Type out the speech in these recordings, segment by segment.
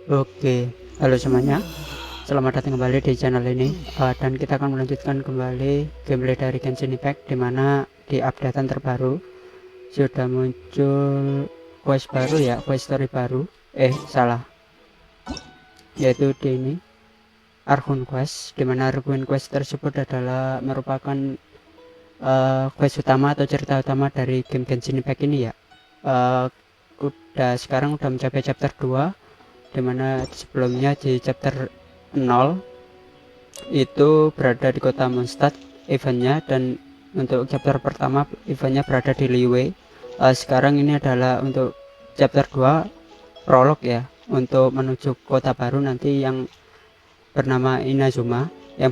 Oke, halo semuanya, selamat datang kembali di channel ini. Dan kita akan melanjutkan kembali gameplay dari Genshin Impact, dimana di updatean terbaru sudah muncul quest baru ya, quest story baru. Salah, yaitu di ini Archon Quest, dimana Archon Quest tersebut adalah merupakan quest utama atau cerita utama dari game Genshin Impact ini ya. Sekarang udah mencapai chapter 2, dimana sebelumnya di chapter 0 itu berada di kota Mondstadt eventnya, dan untuk chapter pertama eventnya berada di Liyue. Sekarang ini adalah untuk chapter 2 prolog ya, untuk menuju kota baru nanti yang bernama Inazuma, yang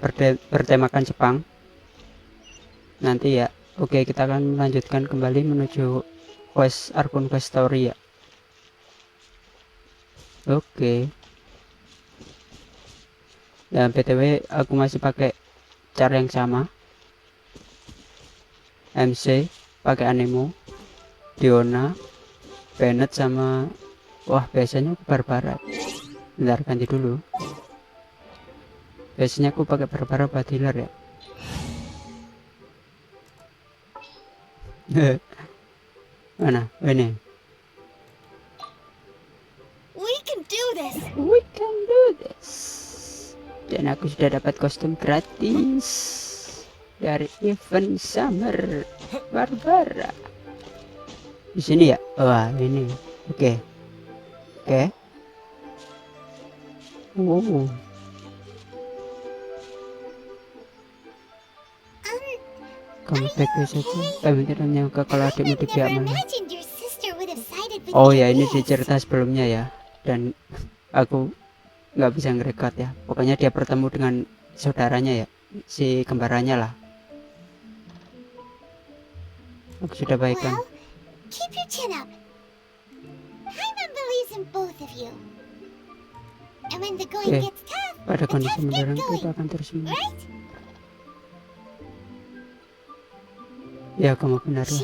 bertemakan Jepang nanti ya. Oke, kita akan melanjutkan kembali menuju quest Archon Quest story ya. Oke. Dan btw aku masih pakai cara yang sama, MC pakai Anemo, Diona, Bennett sama biasanya aku Barbara. Bentar, ganti dulu. Biasanya aku pakai Barbara buat healer ya. Mana ini? We can do this. Dan aku sudah dapat kostum gratis dari event Summer Barbara. Di sini ya. Wah, ini. Oke. Wow. Kamu baik-baik saja. Kami tidak menyangka kalau adikmu di pihak mana. Oh ya, ini di cerita sebelumnya ya. Dan aku nggak bisa ngerekod ya. Pokoknya dia bertemu dengan saudaranya ya, si kembarannya lah. Aku sudah baikkan. Oke, pada kondisi modern kita akan terus ya, kamu benar lah.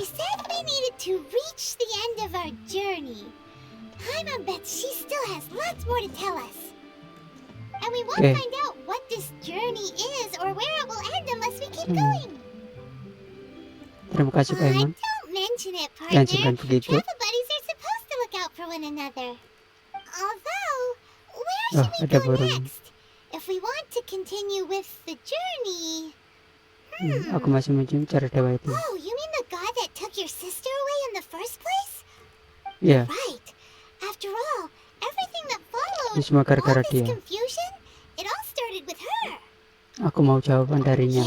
Oke. Terima kasih Pak Iman. Jangan begitu. Oh, ada burung. Aku masih mencari dewa itu. Ya. Ini semua gara-gara dia. Aku mau jawaban darinya.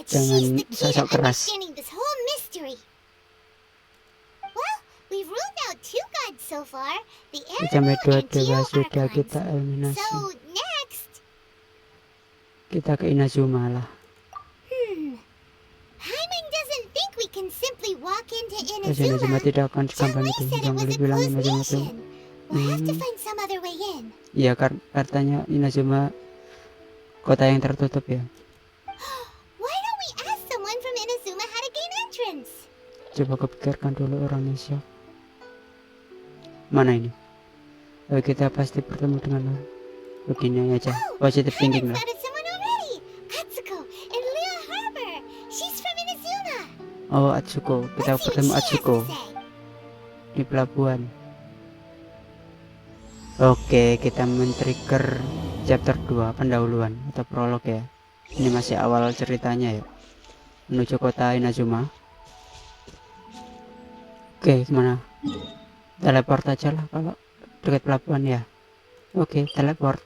Jangan sosok keras. Sampai 2 dewa sudah kita eliminasi. Kita ke Inazuma lah. Inazuma tidak akan segampang itu. Jangan bilang Inazuma itu. Iya, katanya Inazuma kota yang tertutup ya. Coba kepikirkan dulu orangnya siapa. Mana ini? Kita pasti bertemu dengan begini aja. Positive thinking lah. Oh, Atsuko. Kita bertemu Atsuko di pelabuhan. Oke, kita men-trigger chapter 2 pendahuluan atau prolog ya. Ini masih awal ceritanya ya, menuju kota Inazuma. Oke, kemana? Teleport aja lah kalau dekat pelabuhan ya. Oke, teleport.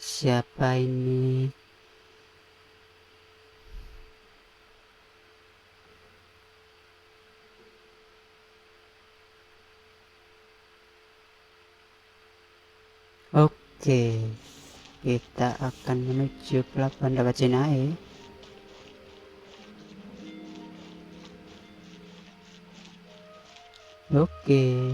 Siapa ini? Oke, kita akan menuju pelabuhan dapat Jinai. Oke.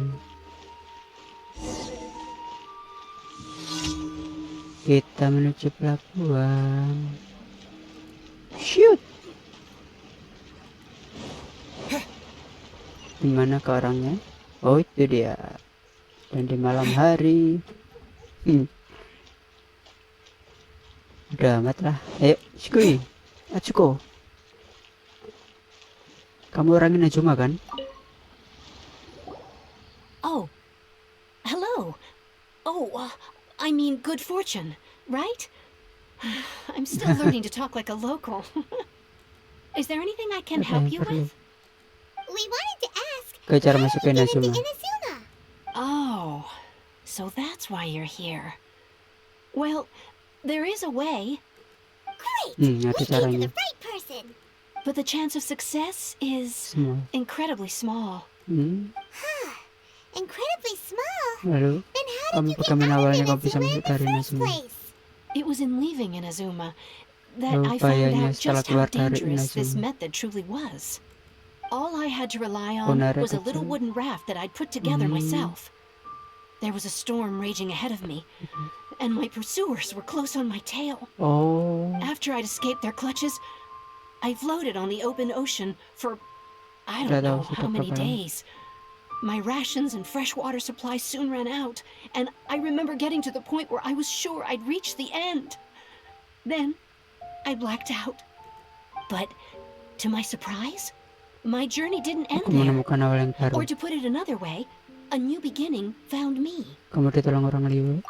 Kita menuju pelabuhan. Shoot. Dimana ke orangnya? Oh itu dia. Dan di malam hari. Udah amat lah. Ayo Shikui, Atsuko, kamu orang Inazuma kan? Oh, hello. Oh, I mean good fortune, right? I'm still learning to talk like a local. Is there anything I can help you with? We wanted to ask, Kayak cara how masuk do ke we get into Inazuma. Inazuma? Oh, so that's why you're here. Well, there is a way, Great! Ada We came to caranya. the right person. but the chance of success is Semua. incredibly small. Incredibly small. Lalu Then how kamu did you get bagaimana out of awalnya kamu bisa Inazuma masuk in the dari first Inazuma? place? It was in leaving Inazuma that Lalu I found bayanya out setelah just how keluar dari dangerous this Inazuma. method truly was. All I had to rely on Bonara was a little kecil. wooden raft that I'd put together myself. There was a storm raging ahead of me, and my pursuers were close on my tail. Oh, After I'd escaped their clutches, I floated on the open ocean for I Udah don't tahu know sudah how many berapa lama. days. My rations and freshwater supplies soon ran out, and I remember getting to the point where I was sure I'd reached the end. Then, I blacked out. But, to my surprise, my journey didn't end Aku there. menemukan awal yang baru. Or to put it another way, a new beginning found me. Kamu ditolong orang liu.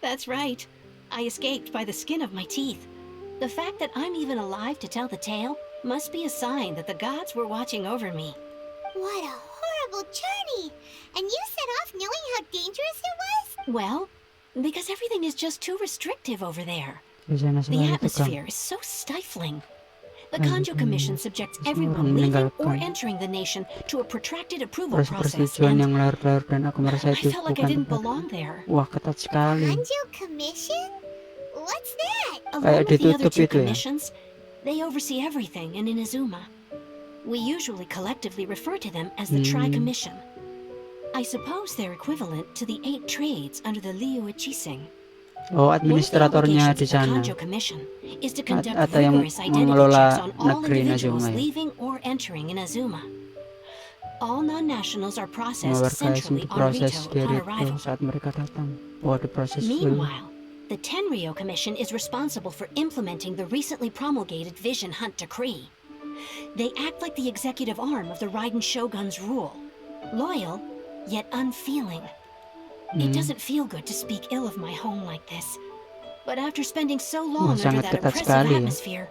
That's right. I escaped by the skin of my teeth. The fact that I'm even alive to tell the tale must be a sign that the gods were watching over me. What a horrible journey! And you set off knowing how dangerous it was? Well, because everything is just too restrictive over there. Di sana The selalu tegang. atmosphere is so stifling. The Lanjut Kanjo dulu. Commission subjects Semua everyone orang leaving or meninggalkan. entering the nation to a protracted approval Proses process, persetujuan and yang larut-larut dan aku merasa I itu felt like I bukan didn't tempat. belong there. Wah, ketat sekali. Kanjo Commission? What's that? Along with the other ditutup two itu ya? commissions, they oversee everything in Inazuma. We usually collectively refer to them as the Tri-Commission. I suppose they're equivalent to the 8 trades under the Liu Ichising. Oh, One of the administratornya obligations di of the sana. Kanjo Commission is to conduct Atau yang rigorous identity mengelola checks on all negeri individuals Inazuma ya? leaving or entering Inazuma. All non-nationals are Semua processed warga asing centrally on diproses Rito di upon Rito arrival. saat mereka datang. Oh, diproses dulu. Meanwhile, the Tenryo Commission is responsible for implementing the recently promulgated Vision Hunt Decree. They act like the executive arm of the Raiden Shogun's rule, loyal yet unfeeling. It doesn't feel good to speak ill of my home like this, but after spending so long under sangat that ketat oppressive sekali ya. atmosphere,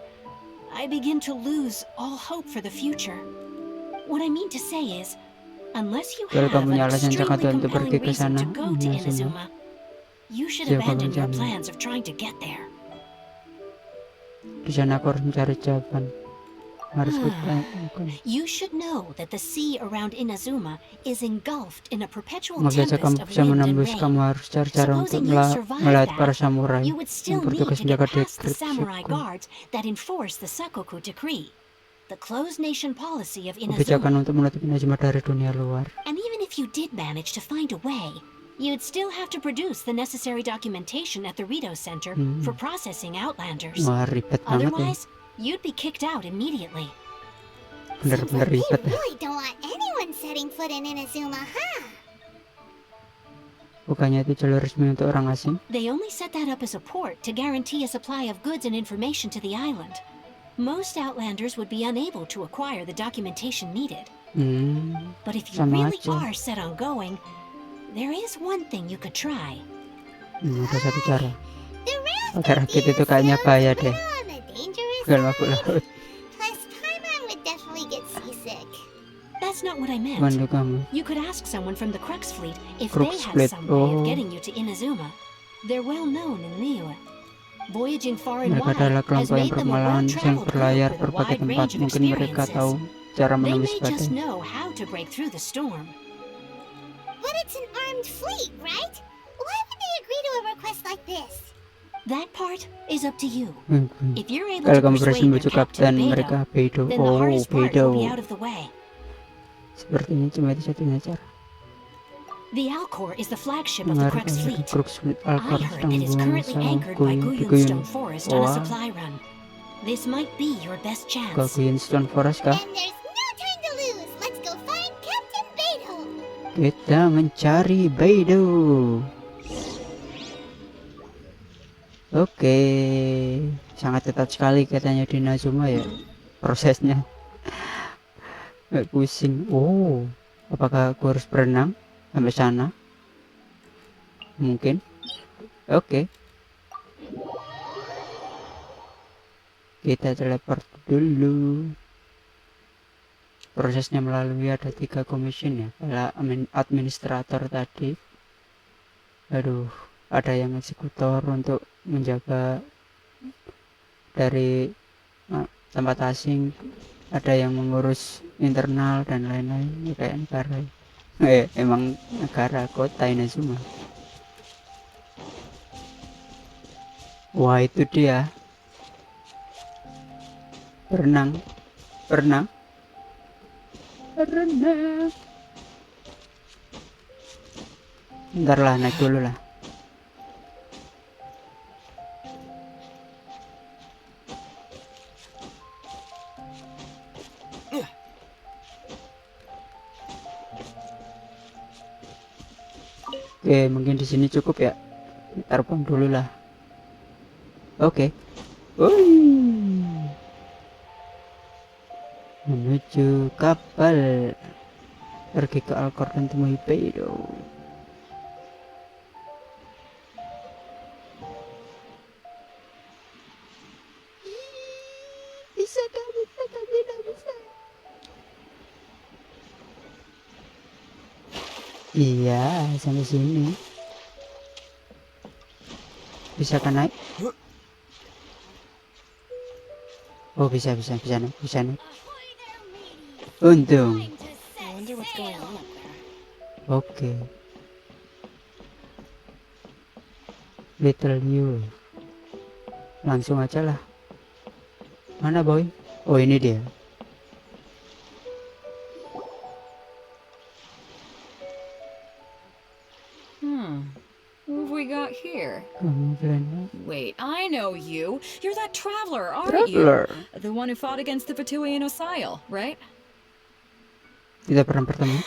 I begin to lose all hope for the future. What I mean to say is, unless you Kalau have kamu punya an alasan extremely cakap untuk pergi compelling ke reason sana, to go to Inazuma, you should Siapa abandon your berencana? plans of trying to get there. Di sana aku harus mencari jawaban. Harus bukan. You should know that the sea around Inazuma is engulfed in a perpetual Maka tempest kamu of bisa wind and menembus, rain. kamu harus cari cara untuk Supposing you survive melihat that, para samurai You would yang still need bertugas to get menjaga past the dekret samurai suku. guards that enforce the Sakoku Decree, the closed nation policy of Kebijakan Inazuma. untuk menutup Inazuma dari dunia luar. And even if you did manage to find a way, you'd still have to produce the necessary documentation at the Rito Center for processing Outlanders. Wah, ribet banget ya. Otherwise, you'd be kicked out immediately. Seems Bener-bener like ribet they ya. really don't want anyone setting foot in Inazuma, huh? Bukannya itu jalur resmi untuk orang asing? They only set that up as a port to guarantee a supply of goods and information to the island. Most Outlanders would be unable to acquire the documentation needed. But if you Sama really aja. are set on going, there is one thing you could try. Ada satu cara. The raft Pakai rakit itu kayaknya bahaya deh. on the dangerous Gak mabuk laut. Plus, Paimon would definitely get seasick. That's not what I meant. Bantu kamu. You could ask someone from the Crux Fleet if Crux they had Fleet, some way oh. of getting you to Inazuma. They're well known in Liyue. Voyaging far and Mereka wide adalah has kelompok yang made them a bermalam yang well-traveled berlayar group with a berbagai wide tempat. range of Mungkin mereka tahu experiences. cara They menembus may just badai. know how to break through the storm. But it's an armed fleet, right? Why would they agree to a request like this? That part is up to you. If you're able Kalau to kamu berhasil persuade membujuk your captain kapten mereka Beidou, Beidou. then the Oh, hardest part will be Beidou. out of the way. Sepertinya cuma itu satunya cara. The Alcor is the flagship of the Crux Fleet. Crux Fleet I Alcor heard sedang it is buang currently sama anchored by di Guyunstone Forest on a Wah. supply run. This might be your best Ke chance. Genshin Forest kah? And there's no time to lose. Let's go find Captain Kita mencari Beidou. Oke, sangat ketat sekali katanya di Nazuma ya prosesnya. Nggak pusing. Oh, apakah aku harus berenang sampai sana? Mungkin. Oke. Kita teleport dulu. Prosesnya melalui ada 3 commission ya. Kalau administrator tadi. Aduh, ada yang eksekutor untuk menjaga dari tempat asing, ada yang mengurus internal dan lain-lain. Kayak negara. Emang negara kota ini semua. Wah, itu dia. Berenang. Bentar lah, naik dulu lah. Oke, mungkin di sini cukup ya. Terbang dulu lah. Oke. Menuju kapal, pergi ke Alcor dan temui Beidou. Bisa tidak bisa. Iya, sampai sini. Bisa kan naik? Oh, bisa naik. Untung. Oke. Little you. Langsung aja lah. Mana boy? Oh, ini dia. What have we got here? Kamu belanja. Wait, I know you. You're that traveler, aren't Traveler. you? The one who fought against the Fatui and Osail, right? Tidak pernah bertemu.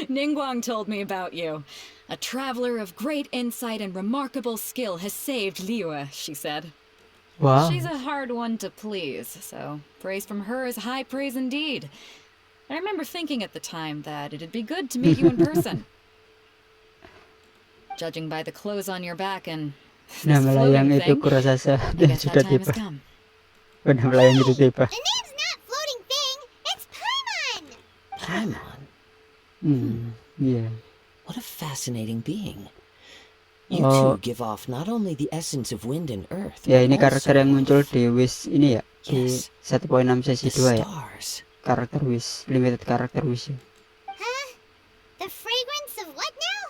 Ningguang told me about you. A traveler of great insight and remarkable skill has saved Liyue, she said. Wow. She's a hard one to please, so praise from her is high praise indeed. I remember thinking at the time that it'd be good to meet you in person. Judging by the clothes on your back and Nah, this melayang floating itu thing, kurasa I dan guess sudah that time has tiba. come. Benar, melayang itu tiba. The name's not floating thing, it's Paimon! Paimon? Iya. What a fascinating being. You Oh. two give off not only the essence of wind and earth, Ya, but ini karakter also yang muncul di Wish ini ya. Di Yes. 1.6 sesi the 2 ya. stars. Karakter Wish, limited karakter Wish ya. Huh? The fragrance of what now?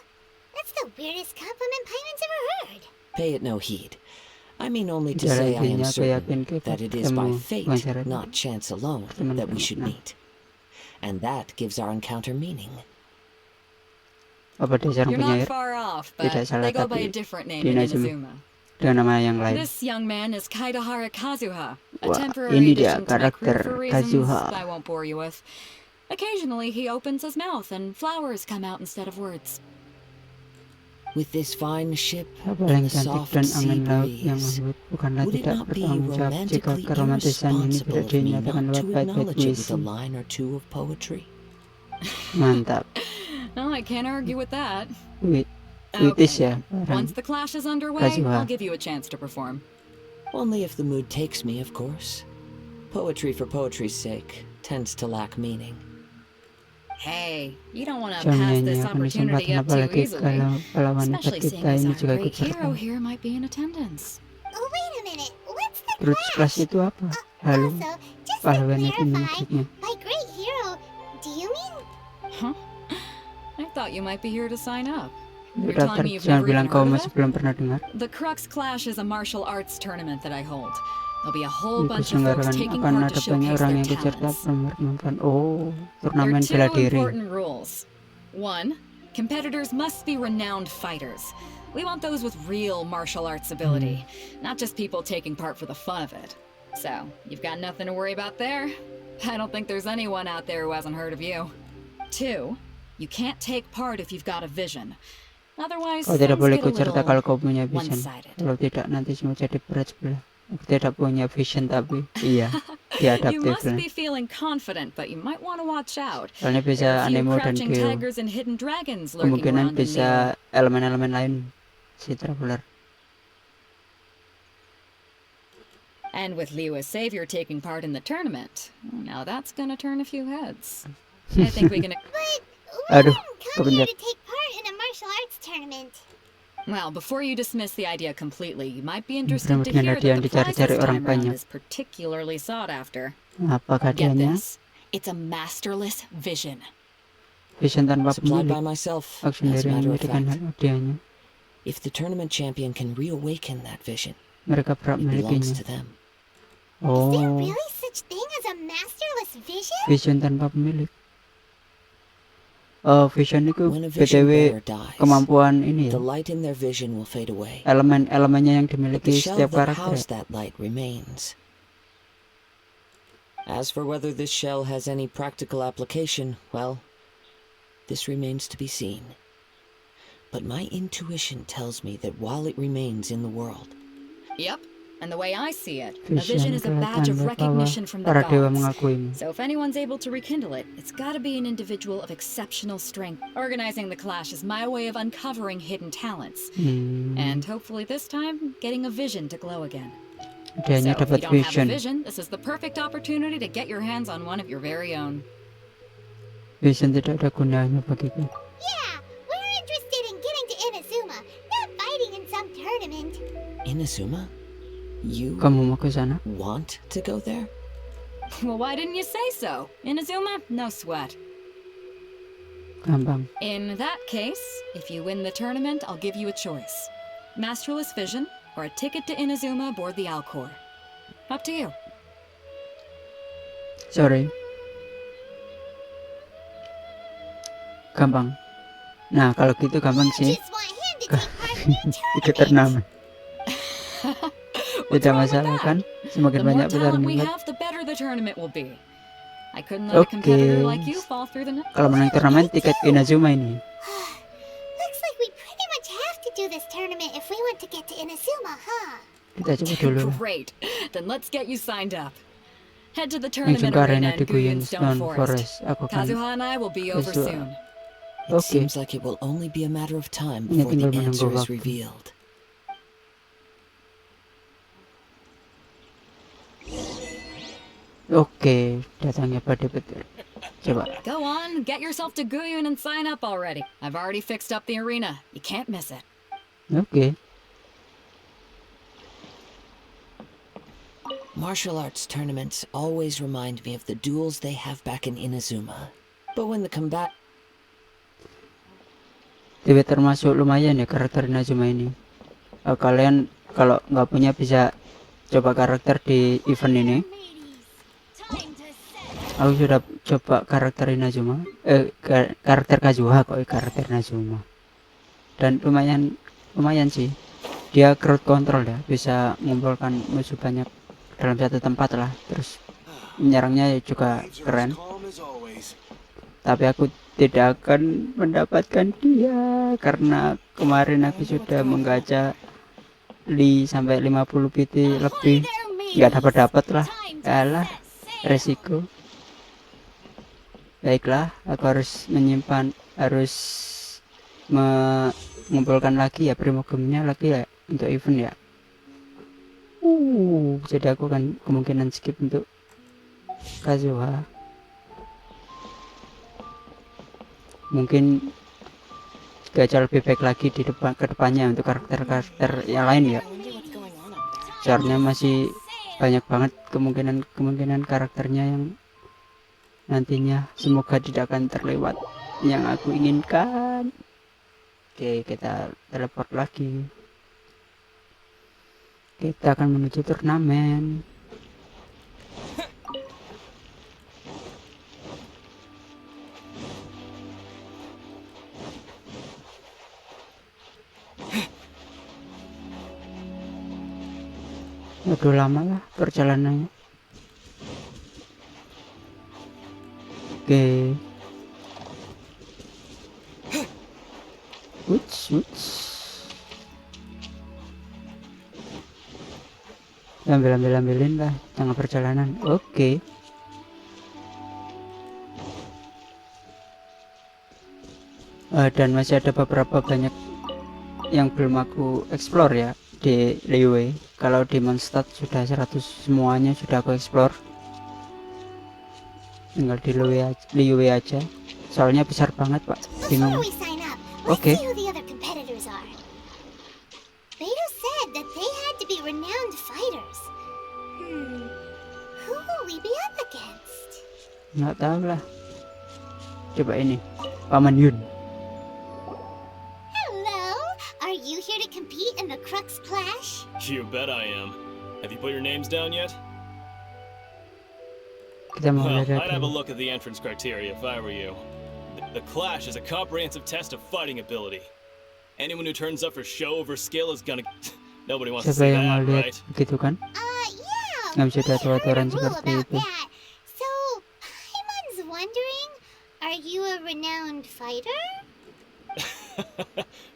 That's the weirdest compliment Paimon's ever heard. Pay it no heed. I mean only to Jalan say I am intinya aku yakin certain kita that it is by bertemu fate, wawancara not chance alone, that we should teman-teman. meet. And that gives our encounter meaning. Apa dia seorang You're not penyair far off, Tidak but salah, they go by tapi a different name di in Inazuma Inazuma. dengan nama yang lain. This young man is Kaidahara Kazuha, a Wah, temporary ini dia addition to my crew karakter for reasons Kazuha. I won't bore you with. Occasionally he opens his mouth and flowers come out instead of words. With this fine ship Kapal yang and the cantik soft dan sea angin laut yang breeze, lembut bukanlah would it tidak not be bertanggung jawab jika romantically keromantisan ini irresponsible tidak of me dinyatakan not lewat to baik-baik acknowledge it puisi. with a line or two of poetry? Mantap. No, I can't argue with that. Witis ya. Once the clash is underway, Kazuha. I'll give you a chance to perform. Only if the mood takes me, of course. Poetry for poetry's sake tends to lack meaning. Hey, you don't want to Jangan pass this nyanyiakan opportunity kesempatan up too apalagi easily. kalau pahlawan hebat Especially seeing kita as ini our juga ikut great hero serta. here might be in attendance. Oh, wait a minute. What's the Roots Class clash? itu apa? Halo, Also, just to pahlawan itu clarify, maksudnya. by great hero, do you mean Huh? I thought you might be here to sign up. You're Daftar, telling me you've jangan never bilang even kau heard of masih it? belum pernah dengar. The Crux Clash is a martial arts tournament that I hold. There'll be a whole Itu bunch of folks diselenggarakan taking akan part ada to banyak showcase orang their yang ikut serta talents. mempertemukan. Oh, There turnamen are two bela diri. important rules. One, competitors must be renowned fighters. We want those with real martial arts ability, not just people taking part for the fun of it. So, you've got nothing to worry about there. I don't think there's anyone out there who hasn't heard of you. Two, You can't take part if you've got a vision. Otherwise, Kau tidak things boleh get a ikut serta little kalau kau punya vision. one-sided. Kalau tidak nanti semua jadi berat sebelah. Aku tidak punya vision tapi iya You diadaptif must lah. be feeling confident, but you might want to watch out. Soalnya There bisa are a few anemo dan crouching geo. tigers and hidden dragons lurking Kemungkinan around in bisa Neon. elemen-elemen lain si traveler. And with Liu as savior taking part in the tournament, now that's gonna turn a few heads. I think we can. But we Aduh, didn't come here kepencet. to take part in a martial arts tournament. Well, before you dismiss the idea completely, you might be Bersama interested to dengan hear hadiah yang that the prize dicari-cari this orang time round banyak. is particularly sought after. Apakah Get hadiahnya? this, it's a masterless vision. Vision tanpa Supplied by pemilik. myself, Aku as a sendiri yang matter of memberikan fact. hadiahnya. If the tournament champion can reawaken that vision, Mereka berhak it belongs memilikinya. to them. Is there Oh, really such thing as a masterless vision? vision tanpa pemilik. Oh, vision itu When a vision BTW bearer dies, kemampuan ini the ya. light in their vision will fade away. Elemen-elemennya yang But the dimiliki shell setiap that karakter. housed that light remains. As for whether this shell has any practical application, well, this remains to be seen. But my intuition tells me that while it remains in the world, Yep, and the way I see it, a vision Vision is a badge of kelihatan bahwa recognition from the para dewa gods. mengakuimu. So if anyone's able to rekindle it, it's gotta be an individual of exceptional strength. Organizing the clash is my way of uncovering hidden talents. And hopefully this time, getting a vision to glow again. Dia So hanya if you dapat don't have a vision. vision, this is the perfect opportunity to get your hands on one of your very own. Vision tidak ada gunanya bagiku. Yeah, we're interested in getting to Inazuma, not fighting in some tournament. Inazuma? You Kamu mau ke sana? want to go there? Well, why didn't you say so? Inazuma? No sweat. Gampang. In that case, if you win the tournament, I'll give you a choice. Masterless vision or a ticket to Inazuma aboard the Alcor. Up to you. Sorry. Gampang. Nah, kalau gitu gampang sih. Just want him to take part in a Ikut tournament. turnamen. What's Tidak wrong with masalah that? kan? Semakin The more banyak petarung talent we minat. have, the better the tournament will be. I couldn't let a competitor like you fall through the net. Kalau menang turnamen tiket Inazuma ini. Looks like we pretty much have to do this tournament if we want to get to Inazuma, huh? Kita coba dulu lah. Great. Then let's get you signed up. Head to the Langsung tournament ke arena arena in di Guyon Stone Stone Forest. Forest. Aku akan Kazuha and I will be over Besok. soon. It Okay. seems like it will only be a matter of time Hanya before the tinggal menunggu answer is waktu. revealed. Oke, datangnya pada betul. Coba. Go on, get yourself to Guyun and sign up already. I've already fixed up the arena. You can't miss it. Oke. Martial arts tournaments always remind me of the duels they have back in Inazuma. But when the combat Tapi termasuk lumayan ya karakter Inazuma ini. Kalian kalau nggak punya bisa coba karakter di event ini. Aku sudah coba karakter Inazuma, karakter Kazuha kok karakter Inazuma. Dan lumayan sih. Dia crowd control ya, bisa mengumpulkan musuh banyak dalam satu tempat lah. Terus menyerangnya juga keren. Tapi aku tidak akan mendapatkan dia karena kemarin aku sudah menggacha sampai 50 PT lebih, nggak dapat lah. Kalah, resiko. Baiklah, aku harus mengumpulkan lagi ya primogemnya lagi ya untuk event ya. Jadi aku akan kemungkinan skip untuk Kazuha. Mungkin gacha lebih baik lagi di kedepannya untuk karakter-karakter yang lain ya. Soalnya masih banyak banget kemungkinan karakternya yang nantinya semoga tidak akan terlewat yang aku inginkan. Oke, kita teleport lagi. Kita akan menuju turnamen. Waduh, lama lah perjalanannya. Oke. Wuts. Ambilin lah tengah perjalanan. Oke. Dan masih ada beberapa banyak yang belum aku explore ya di Liyue. Kalau di Mondstadt sudah 100 semuanya sudah aku explore. Tinggal di Liyue aja. Soalnya besar banget, Pak. Bingung. Oke. Beidou said that they had to be renowned fighters. Who will we be up against? Nggak tahu lah. Coba ini. Paman Yun. Hello, are you here to compete in the Crux Clash? You bet I am. Have you put your names down yet? Kita mau Well, lihat I'd have a dulu. look at the entrance criteria if I were you. The Clash is a comprehensive test of fighting ability. Anyone who turns up for show over skill is gonna... Nobody wants to Siapa see yang mau that, lihat right? begitu kan? Yeah. Nggak bisa ada I heard a aturan rule seperti about itu. that. So, Paimon's wondering, are you a renowned fighter?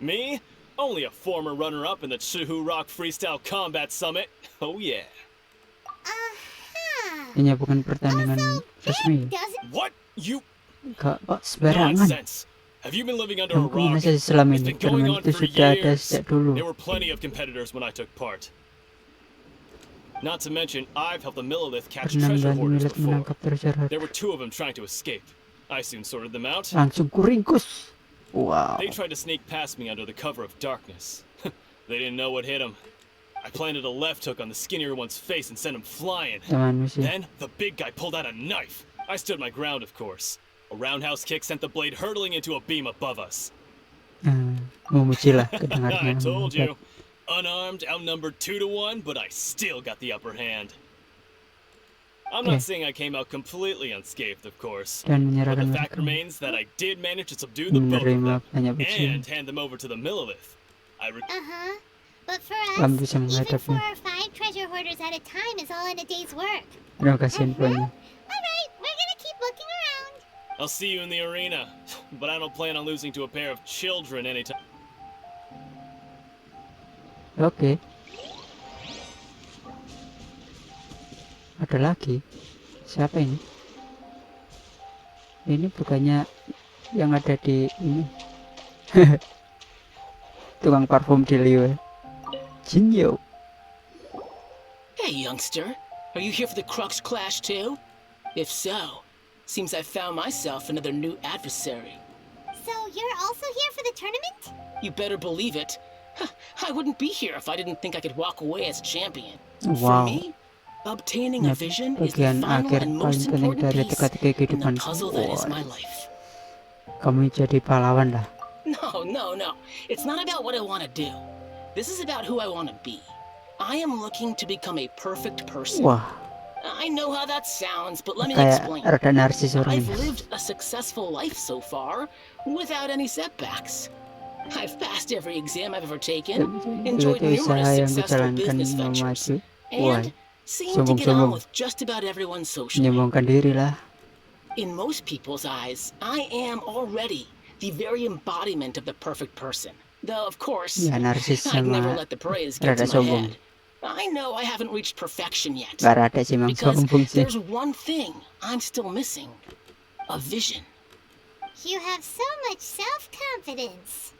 Me? Only a former runner-up in the Chihu Rock Freestyle Combat Summit. Oh yeah. Ini bukan pertandingan resmi. Doesn't What? You... Kak, Pak, sembarangan. Nonsense. Have you been living under a Kamu rock? masa Islam It's ini been going turnamen on itu for sudah ada years. sejak dulu. There were plenty of competitors when I took part. Not to mention, I've helped the Millilith catch Pernah treasure membantu hoarders Milet before. menangkap treasure hoarder. There were 2 of them trying to escape. I soon sorted them out. Langsung kuringkus. Wow. They tried to sneak past me under the cover of darkness. They didn't know what hit them. I planted a left hook on the skinnier one's face and sent him flying. Temanmu sih. Then, the big guy pulled out a knife. I stood my ground, of course. A roundhouse kick sent the blade hurtling into a beam above us. Memuji lah I kedengarannya. told you. Unarmed, outnumbered 2-1, but I still got the upper hand. I'm not saying I came out completely unscathed, of course. Dan But menyerahkan the fact mereka. remains that I did manage to subdue the both of Menerima them banyak and pujian. hand them over to the Millilith. But for us, Kamu bisa even 4 menghadapi. or 5 treasure hoarders at a time is all in a day's work. Terima kasih infonya. Alright, we're gonna keep looking around. I'll see you in the arena, but I don't plan on losing to a pair of children anytime. Oke. Ada lagi. Siapa ini? Ini bukannya yang ada di ini. Tukang parfum di Liyue. Jinyo. Hey, youngster. Are you here for the Crux Clash too? If so, seems I found myself another new adversary. So you're also here for the tournament? You better believe it. I wouldn't be here if I didn't think I could walk away as champion. For Wow. me, obtaining a vision is the Bagian final akhir and paling most penting important dari piece teka-teki in the kehidupan. puzzle that is my life. Kamu jadi pahlawan lah. No. It's not about what I want to do. This is about who I want to be. I am looking to become a perfect person. Wah, I know how that sounds, but let me kayak explain. rada narsis orang I've ini. lived a successful life so far, without any setbacks. I've passed every exam I've ever taken, enjoyed Itu usaha numerous yang successful dijalankan business ventures, memaju. Wah, and seem to get sombong-sombong. on with just about everyone socially. Menyombongkan diri lah. In most people's eyes, I am already the very embodiment of the perfect person. Though, of course, Ya narsis I'd never sama let the praise get rada to my sombong. head. I know I haven't reached perfection yet. Gak rada sih emang Because sombong sih. there's one thing I'm still missing. A vision. You have so much self-confidence.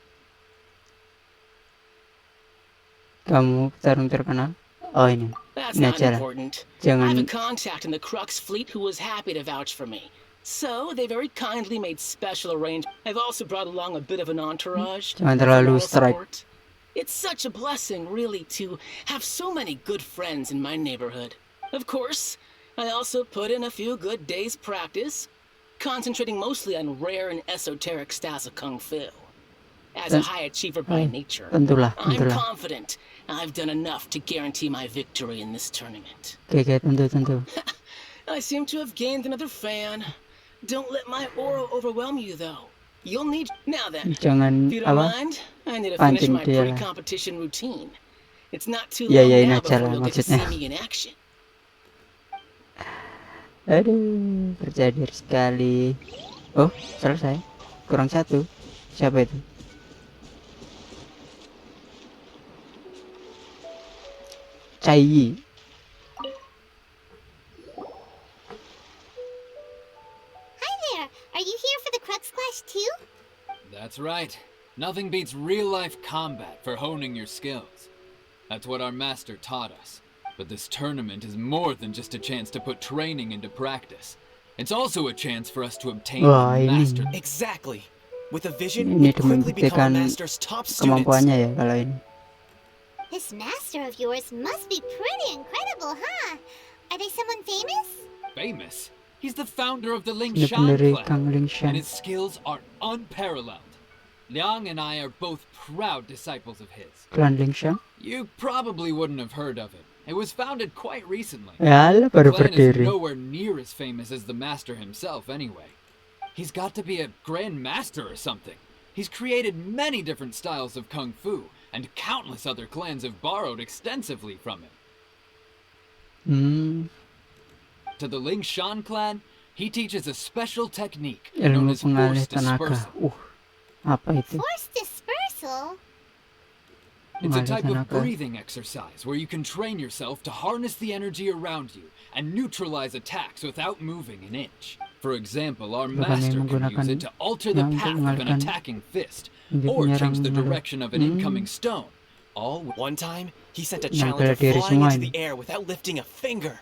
Kamu petarung terkenal? Oh ini. That's Ini not aja lah. important. I have Jangan a contact in the Crux fleet who was happy to vouch for me. So they very kindly made special arrangements. I've also brought along a bit of an entourage. Jangan for terlalu moral strike. support. It's such a blessing, really, to have so many good friends in my neighborhood. Of course, I also put in a few good days' practice, concentrating mostly on rare and esoteric styles of kung fu. As a high achiever by nature, tentulah, I'm tentulah. confident I've done enough to guarantee my victory in this tournament. Oke, tentu. I seem to have gained another fan. Don't let my aura overwhelm you, though. You'll need... Now then, Jangan if you don't apa? mind, I need to finish Pancing my dia lah. pre-competition routine. It's not too Ya, long yain now aja before lah you'll get to maksudnya. see me in action. Aduh, percaya diri sekali. Oh, selesai. Kurang satu. Siapa itu? Cai. Hi there. Are you here for the Crux Clash too? That's right. Nothing beats real-life combat for honing your skills. That's what our master taught us. But this tournament is more than just a chance to put training into practice. It's also a chance for us to obtain Wah, the ini. master. Exactly. With a vision, Ini we quickly become our membuktikan master's top students. kemampuannya ya kalau ini. This master of yours must be pretty incredible, huh? Are they someone famous? Famous? He's the founder of the Ini Lingshan pendiri clan, Kang and Lingshan. his skills are unparalleled. Liang and I are both proud disciples of his. Klan Lingshan. You probably wouldn't have heard of it. It was founded quite recently. Ya, The baru clan is berdiri. nowhere near as famous as the master himself anyway. He's got to be a grand master or something. He's created many different styles of kung fu, and countless other clans have borrowed extensively from him. Hmm, To the Lingshan clan, he teaches a special technique known ilmu as pengalih force tenaga. dispersal. Apa itu? Force dispersal? It's a Pengalih type of tenaga. breathing exercise where you can train yourself to harness the energy around you and neutralize attacks without moving an inch. For example, our Bukannya master can use menggunakan it to alter the yang untuk path of an mengalihkan attacking fist, untuk or menyerang change the mengalih. direction of an incoming stone. All with One time, he sent a Yang challenger bela diri flying semua into ini. the air without lifting a finger.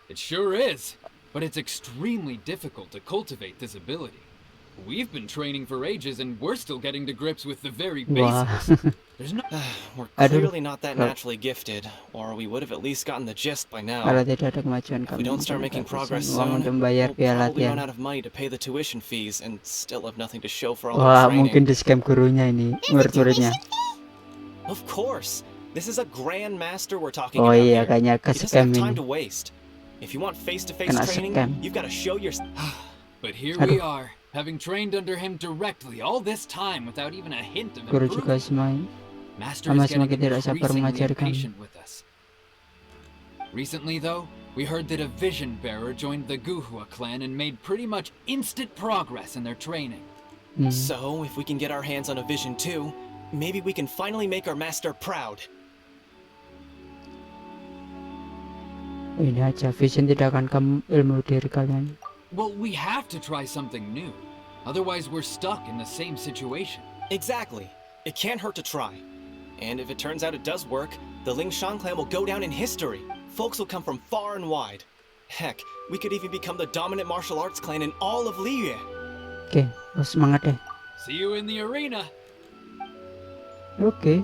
It sure is, but it's extremely difficult to cultivate this ability. We've been training for ages and we're still getting to grips with the very Wah. basics. There's no We're Aduh. clearly not that Kalau- naturally gifted, or we would have at least gotten the gist by Kalau now. tidak ada kemajuan If kami we don't start mungkin making kehabisan progress uang soon, untuk membayar we'll biaya probably run latihan. out of money to pay the tuition fees and still have nothing to show for all Wah, our mungkin training. di scam gurunya ini, There's a murid-muridnya. tuition fee? Of course. This is a grand master we're talking Oh about iya, here. kayaknya ke He doesn't scam have time ini. to waste. If you want face-to-face Kena training, scam. you've got to show your... But here we Aduh. are, having trained under him directly all this time without even a hint of Guru juga improvement. semakin Master Sama is getting semakin tidak sabar increasingly mengajari kami. impatient with us. Recently, though, we heard that a vision bearer joined the Guhua clan and made pretty much instant progress in their training. Hmm. So, if we can get our hands on a vision too, maybe we can finally make our master proud. Ini aja, vision tidak akan kamu ilmu diri kalian. Well, we have to try something new. Otherwise, we're stuck in the same situation. Exactly. It can't hurt to try. And if it turns out it does work, the Lingshan clan will go down in history. Folks will come from far and wide. Heck, we could even become the dominant martial arts clan in all of Liyue. Oke, oh, semangat deh. See you in the arena. Oke,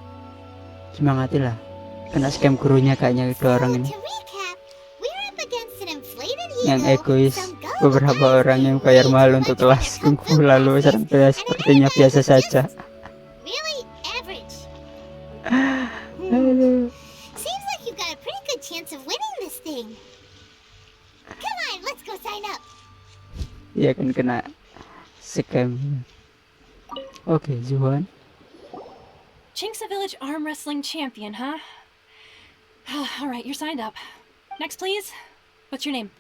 semangatilah. Kena scam gurunya kayaknya dua orang ini. To recap, we're up against an inflated Yang hero, egois, some gullible beberapa guys orang yang who bayar way mahal too untuk much for kelas their kungfu kung fu lalu classes, serang saya and an sepertinya enemy biasa that's saja. just really average. Aduh. Seems like you've got a pretty good chance of winning this thing. Come on, let's go sign up. Iya kan kena scam. Oke, Zuhan. Chinksa Village Arm Wrestling Champion, huh? Alright, you're signed up. Next, please. What's your name?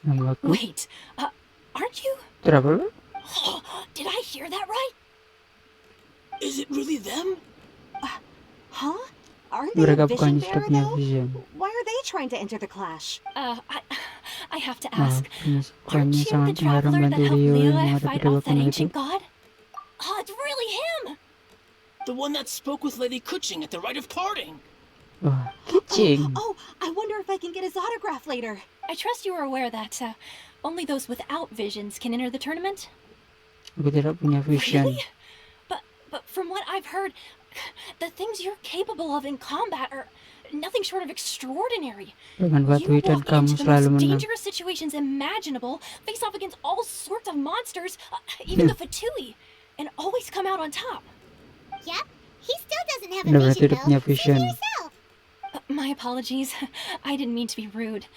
Namaku Wait, aren't you? Travel. Did I hear that right? Is it really them? Huh? Aren't they a Mereka vision bukan bearer punya though? vision. Why are they trying to enter the clash? I have to Ah, ask. punya Aren't kami you the sangat mengharap traveler that bantu helped Rio yang Liyue menghadapi fight dewa off that kuno itu. ancient god? Oh, it's really him! The one that spoke with Lady Kuching at the rite of parting. Wah, kicing. Oh, I wonder if I can get his autograph later. I trust you are aware that only those without visions can enter the tournament? Aku tidak punya vision. Really? But from what I've heard, the things you're capable of in combat are nothing short of extraordinary. Dengan batu You dan walk kamu into the selalu most menang. dangerous situations imaginable, face off against all sorts of monsters, even the Fatui, and always come out on top. Yep, he still doesn't have a Benar-benar vision tidak though. punya See for vision. yourself. My apologies. I didn't mean to be rude.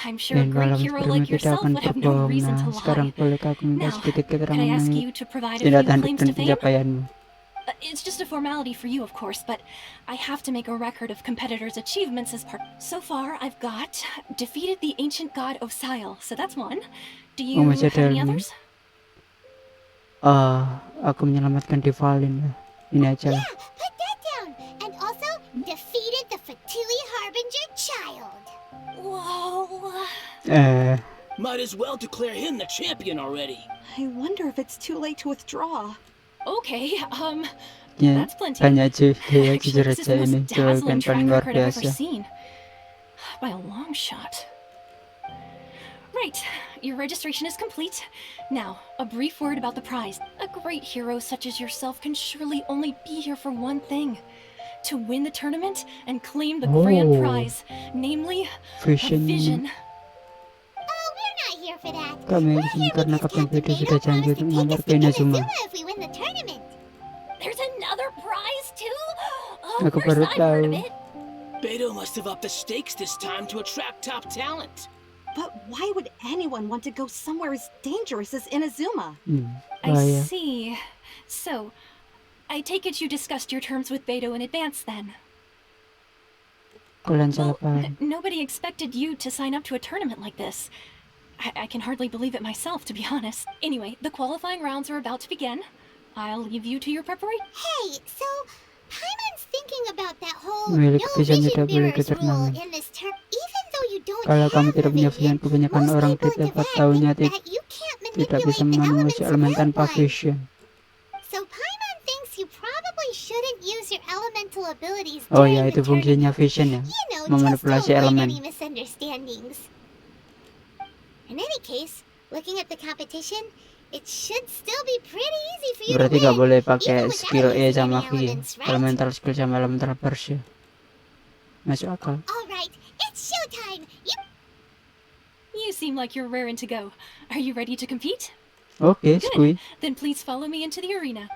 I'm sure a Dan great malam hero sebelumnya like tidak yourself akan would have no berbohong. reason to Nah, sekarang lie. boleh aku minta Now, sedikit can keterangan I ask mengenai you to provide a tindak few tanduk claims dan to fame? pencapaianmu? It's just a formality for you, of course, but I have to make a record of competitors' achievements as part. So far, I've got defeated the ancient god Osile, so that's one. Do you Oh, have masih ada any lagi? others? Aku menyelamatkan Divalin lah. Ini aja lah. Yeah, put that down. And Might as well declare him the champion already. I wonder if it's too late to withdraw. Okay, Ya, that's plenty. tanya aja dia Actually, jujur this is aja the ini most dazzling juragan track paling luar record I've ever biasa. seen. By a long shot. Right, your registration is complete. Now, a brief word about the prize. A great hero such as yourself can surely only be here for one thing. To win the tournament and claim the grand Oh. prize, namely, a Vision. vision. Oh, we're not here for that. Kami We're di sini here karena because Kapten Captain Beidou Beidou sudah janji promised untuk to mengantar take ke us to Inazuma. Inazuma if we win the tournament. There's another prize too? Oh, Aku first baru I've heard of tahu. it. Beidou must have upped the stakes this time to attract top talent. But why would anyone want to go somewhere as dangerous as Inazuma? I Bahaya. see. So, I take it you discussed your terms with Beidou in advance then? Kalian salah Well, paham. nobody expected you to sign up to a tournament like this. I can hardly believe it myself, to be honest. Anyway, the qualifying rounds are about to begin. I'll leave you to your preparation. Hey, so Paimon's thinking about that whole Milik no vision vision tidak boleh bearers rule keturnamen. in this term. Even though you don't Kalau kamu have tidak a punya vision, vision, kebanyakan most orang people di tempat demand tahunya that you can't tidak bisa manipulate the menguasai elements elemen of tanpa outline. vision. So Paimon thinks you probably shouldn't use your elemental abilities Oh during ya, the itu fungsinya tournament. vision ya, You know, just memanipulasi to avoid elemen. any misunderstandings. In any case, looking at the competition, it should still be pretty easy for you Berarti to gak win, boleh even pakai without skill E using sama any V ya. elements, right? Elemental skill sama elemental burst ya. Masuk akal. Alright, it's showtime! You seem like you're raring to go. Are you ready to compete? Oke, Good. Skui. Then please follow me into the arena.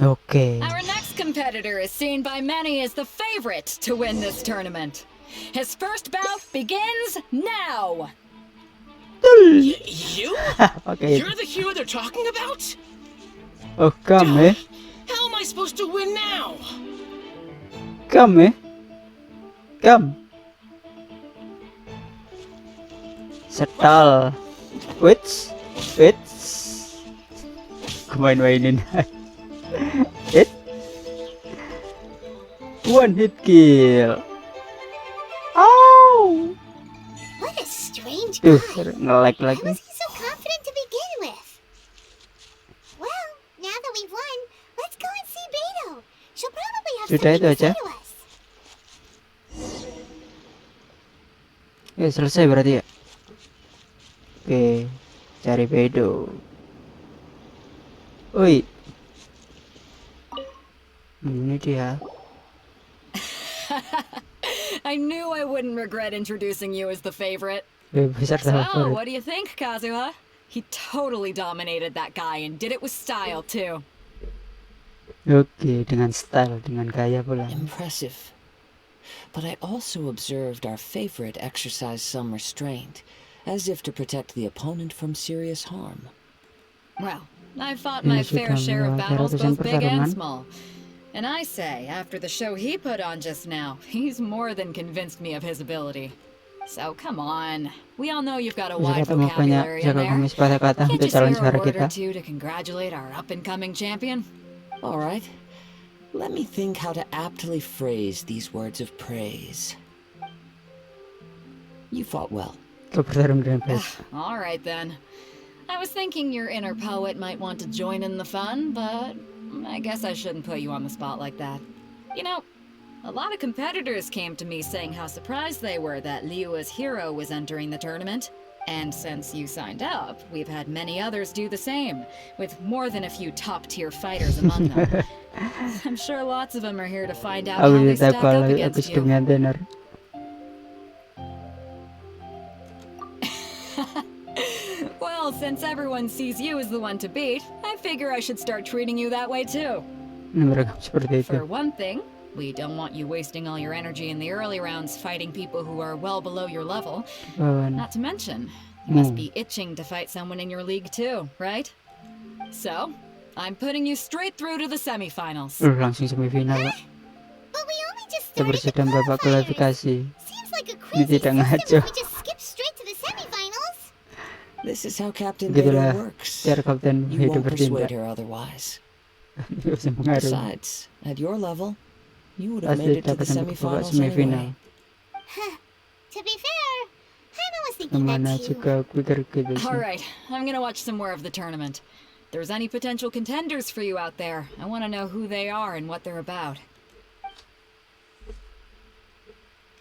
Oke. Our next competitor is seen by many as the favorite to win this tournament. His first bout begins now. You? Oke. You're the hero they're talking about? Oh, kamu. How am I supposed to win now? Kamu. Kam. Setal. Which? Main-mainin. Hit. One hit kill. Oh. What a strange Tuh, guy. nge-lag How lagi. was he so confident to begin with? Well, now that we've won, let's go and see Beidou. She'll probably have Sudah something itu to say aja. to us. Oke, selesai berarti ya. Oke, cari Beidou. Oi. Ini dia. I knew I wouldn't regret introducing you as the favorite. Besar So, favorit. what do you think, Kazuha? He totally dominated that guy and did it with style, too. Oke, dengan style, dengan gaya pula. Impressive. But I also observed our favorite exercise some restraint, as if to protect the opponent from serious harm. Well, I've fought my fair share of battles, both big and small. And I say, after the show he put on just now, he's more than convinced me of his ability. So come on, we all know you've got a Bisa wide ketemu banyak vocabulary in jago there. kumis pada kata Can't untuk you calon say a juara word kita. or two to congratulate our up-and-coming champion? All right. Let me think how to aptly phrase these words of praise. You fought well. Kau bertarung dengan baik. All right then. I was thinking your inner poet might want to join in the fun, but I guess I shouldn't put you on the spot like that. You know, a lot of competitors came to me saying how surprised they were that Liua's hero was entering the tournament. And since you signed up, we've had many others do the same, with more than a few top-tier fighters among them. I'm sure lots of them are here to find out how Aku they tidak stack tahu up kalau aku against sudah you. punya tenor. Well, since everyone sees you as the one to beat, I figure I should start treating you that way too. Mereka seperti itu. For one thing, we don't want you wasting all your energy in the early rounds fighting people who are well below your level. Bawaan. Not to mention, you must be itching to fight someone in your league too, right? So, I'm putting you straight through to the semifinals. Langsung semifinal. Pak. But we only just Kita started the bersedang babak qualifiers. kualifikasi. Seems like a Ini crazy tidak system ngaco. if we just skip straight to the semifinals. This is how Captain Begitulah Beidou works. cara Kapten You Beidou won't persuade bertindak. her otherwise. Tidak bisa mengaruhi. Besides, at your level, You would have Pasti made it to the dapat sampai ke babak semifinals semifinal. anyway. To be fair, Paimon was thinking that Kemana too. juga pikir gitu sih. Alright, I'm gonna watch some more of the tournament. If there's any potential contenders for you out there, I want to know who they are and what they're about.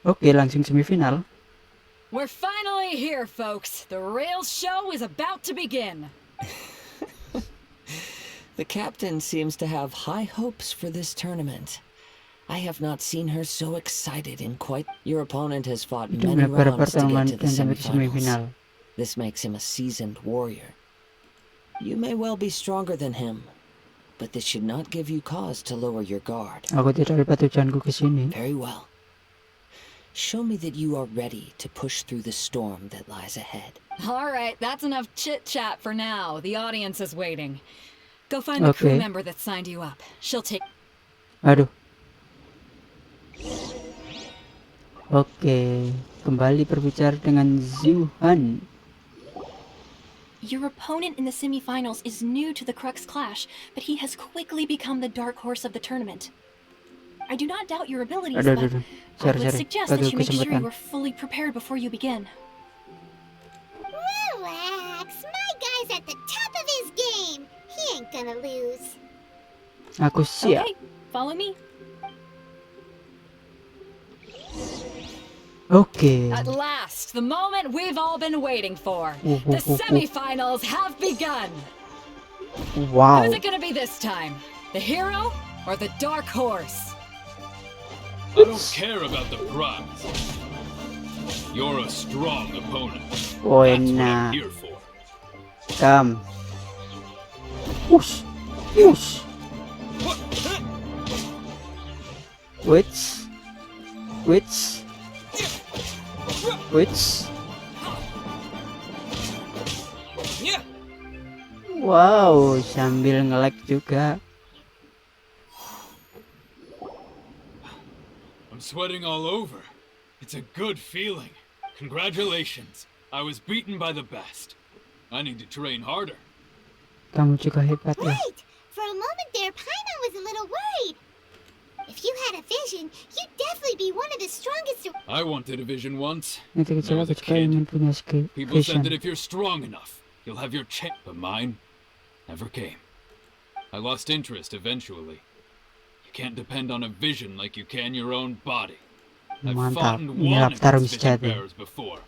Oke, langsung semifinal. We're finally here, folks. The real show is about to begin. The captain seems to have high hopes for this tournament. I have not seen her so excited in quite... Your opponent has fought Itu many beberapa rounds to pertarungan get to the dan sampai ke semifinals. semifinal. This makes him a seasoned warrior. You may well be stronger than him, but this should not give you cause to lower your guard. Aku tidak lipat tujuanku ke sini. Very well. Show me that you are ready to push through the storm that lies ahead. Alright, that's enough chit-chat for now. The audience is waiting. Go find the crew Okay. member that signed you up. She'll take... Aduh. Oke, kembali berbicara dengan Zuhan. Your opponent in the semifinals is new to the Crux Clash, but he has quickly become the dark horse of the tournament. I do not doubt your abilities, Aduh, but aduh, aduh. I Sorry, would sorry. suggest that Gagal you make sure kesempatan. you are fully prepared before you begin. Relax, my guy's at the top of his game. He ain't gonna lose. Aku siap. Okay, follow me. Oke. At last, the moment we've all been waiting for. Ooh, The ooh, ooh, ooh. semifinals have begun. Wow. Who's it gonna be this time? The hero or the dark horse? I don't care about the prize. You're a strong opponent. Oh, That's what I'm enak. here for. Come. Push. Push. Which? Wow, sambil nge-lag juga. I'm sweating all over. It's a good feeling. Congratulations. I was beaten by the best. I need to train harder. Kamu juga hebat ya. Right! For a moment there, Paimon was a little worried. If you had a vision, you'd definitely be one of the strongest. I wanted a vision once. Nanti kecil When I was aku a juga kid, ingin punya People said vision. that if you're strong enough, you'll have your chance. But mine never came. I lost interest eventually. You can't depend on a vision like you can your own body. I've Mantap. fought and Inilah won petarung against vision sejati. bearers before.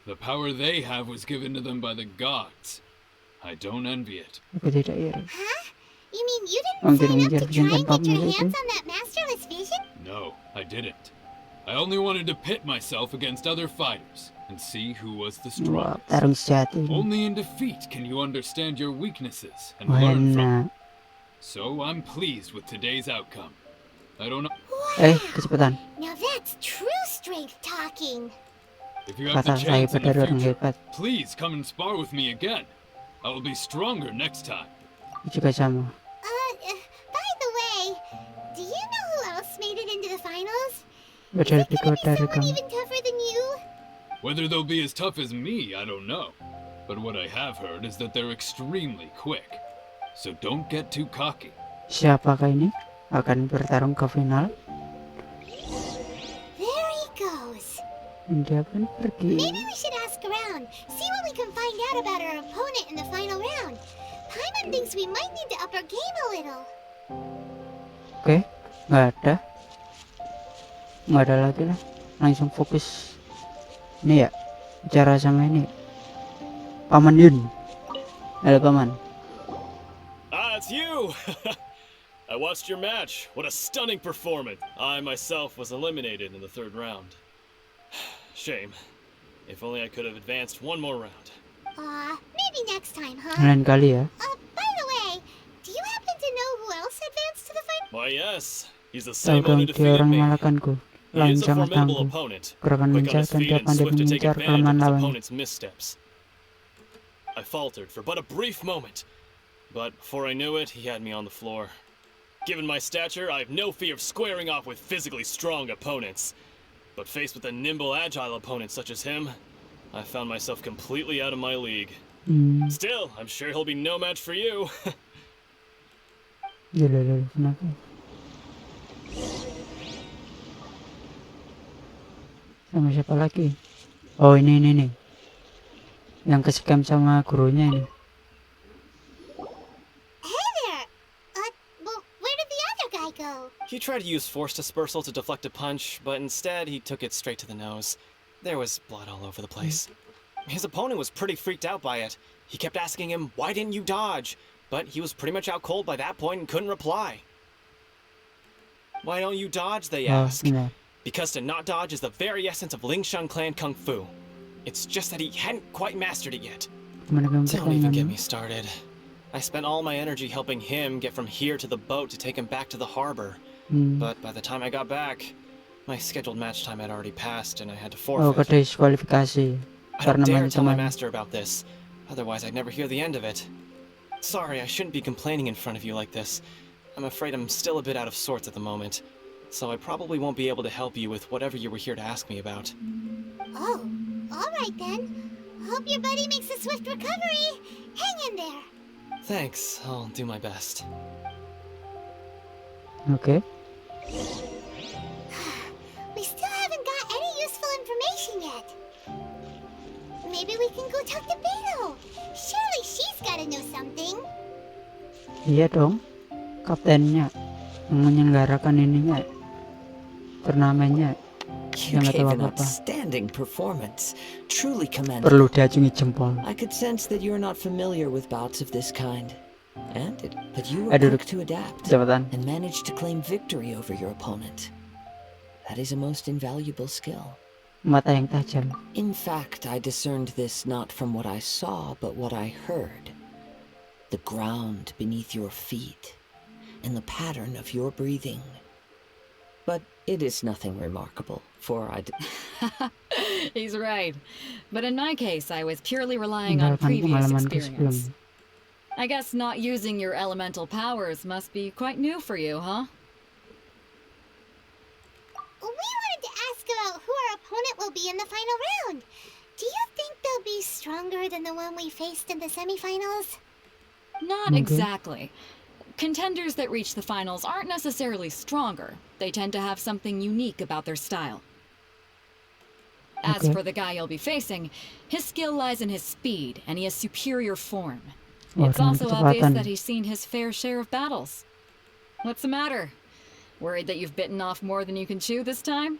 The power they have was given to them by the gods. I don't envy it. Aku tidak iri. Huh? You mean you Om didn't tidak sign up mengejar to vision try and tanpa get your memiliki. hands on that masterless vision? No, I didn't. I only wanted to pit myself against other fighters and see who was the Wah, strongest. petarung sejati ini. Only in defeat can you understand your weaknesses and Wah, learn from them. enak. So I'm pleased with today's outcome. I don't know Kecepatan. Now that's true strength talking. if you have Kata the saya chance in pada the orang future. hebat. Please come and spar with me again. I will be stronger next time. Aku juga sama. By the way, do you know who else made it into the finals? Is Padahal it di gonna be kota someone rekam. even tougher than you? Whether they'll be as tough as me, I don't know. But what I have heard is that they're extremely quick. So don't get too cocky. Siapakah ini akan bertarung ke final? There he goes. Dan dia pun pergi. Maybe we should ask around, see what we can find out about our opponent in the final round. Paimon thinks we might need to up our game a little. Oke, nggak ada. Nggak ada lagi lah. Langsung fokus. Ini ya, bicara sama ini. Paman Yun. Halo Paman. Ah, it's you! I watched your match. What a stunning performance. I myself was eliminated in the third round. Shame. If only I could have advanced one more round. Maybe next time, huh? Lain kali ya. By the way, do you happen to know who else advanced to the final? Why, yes. He's the Tahu same dong one who dia defeated orang me. mengalahkanku. He Lawan is a sangat formidable tangguh. opponent, Gerakan quick on mencar his dan dia feet and pandai swift to take mengincar advantage kelemahan of his lawan. opponent's missteps. I faltered for but a brief moment, but before I knew it, he had me on the floor. Given my stature, I have no fear of squaring off with physically strong opponents. But faced with a nimble, agile opponent such as him, I found myself completely out of my league. Still, I'm sure he'll be no match for you. Kenapa? Sama siapa lagi? Oh ini nih, yang ke-scam sama gurunya ini. Hey there! Well, where did the other guy go? He tried to use force dispersal to deflect a punch, but instead he took it straight to the nose. There was blood all over the place. His opponent was pretty freaked out by it. He kept asking him, "Why didn't you dodge?" But he was pretty much out cold by that point and couldn't reply. "Why don't you dodge?" they Oh, ask. benar. Because to not dodge is the very essence of Lingshan clan kung fu. It's just that he hadn't quite mastered it yet. Gimana kamu Don't even get pertanyaannya? me started. I spent all my energy helping him get from here to the boat to take him back to the harbor. But by the time I got back, my scheduled match time had already passed and I had to Oh, forfeit. kediskualifikasi I don't dare karena tell my teman. master about this, otherwise I'd never hear the end of it. Sorry, I shouldn't be complaining in front of you like this. I'm afraid I'm still a bit out of sorts at the moment, so I probably won't be able to help you with whatever you were here to ask me about. Oh, alright then. Hope your buddy makes a swift recovery. Hang in there. Thanks, I'll do my best. Oke. We still haven't got any useful information yet. Maybe we can go talk to Beto. Surely she's gotta know something. Iya dong, kaptennya yang menyelenggarakan ininya, turnamennya. You Yang nggak gave tahu an apa-apa. outstanding performance. Truly commendable. Perlu diacungi jempol. I could sense that you're not familiar with bouts of this kind. But you were Aduh, quick to adapt jabatan. and managed to claim victory over your opponent. That is a most invaluable skill. Mata yang tajam. In fact, I discerned this not from what I saw, but what I heard. The ground beneath your feet, and the pattern of your breathing. But it is nothing remarkable, for He's right. But in my case, I was purely relying on Tinggalkan previous pengalamanku experience. sebelumnya. I guess not using your elemental powers must be quite new for you, huh? We wanted to ask about who our opponent will be in the final round. Do you think they'll be stronger than the one we faced in the semifinals? Not Okay. exactly. Contenders that reach the finals aren't necessarily stronger. They tend to have something unique about their style. As Okay. for the guy you'll be facing, his skill lies in his speed, and he has superior form. Oh, It's dengan also obvious kecepatan. that he's seen his fair share of battles. What's the matter? Worried that you've bitten off more than you can chew this time?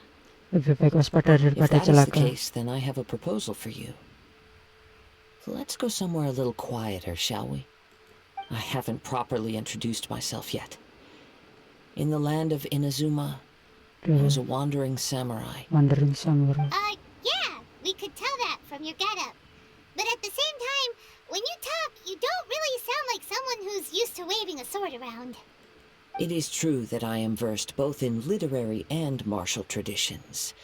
Lebih baik waspada if daripada that is the celaka. case, then I have a proposal for you. Let's go somewhere a little quieter, shall we? I haven't properly introduced myself yet. In the land of Inazuma, I was a wandering samurai. Wandering samurai. Yeah, we could tell that from your getup. But at the same time, when you talk, you don't really sound like someone who's used to waving a sword around. It is true that I am versed both in literary and martial traditions.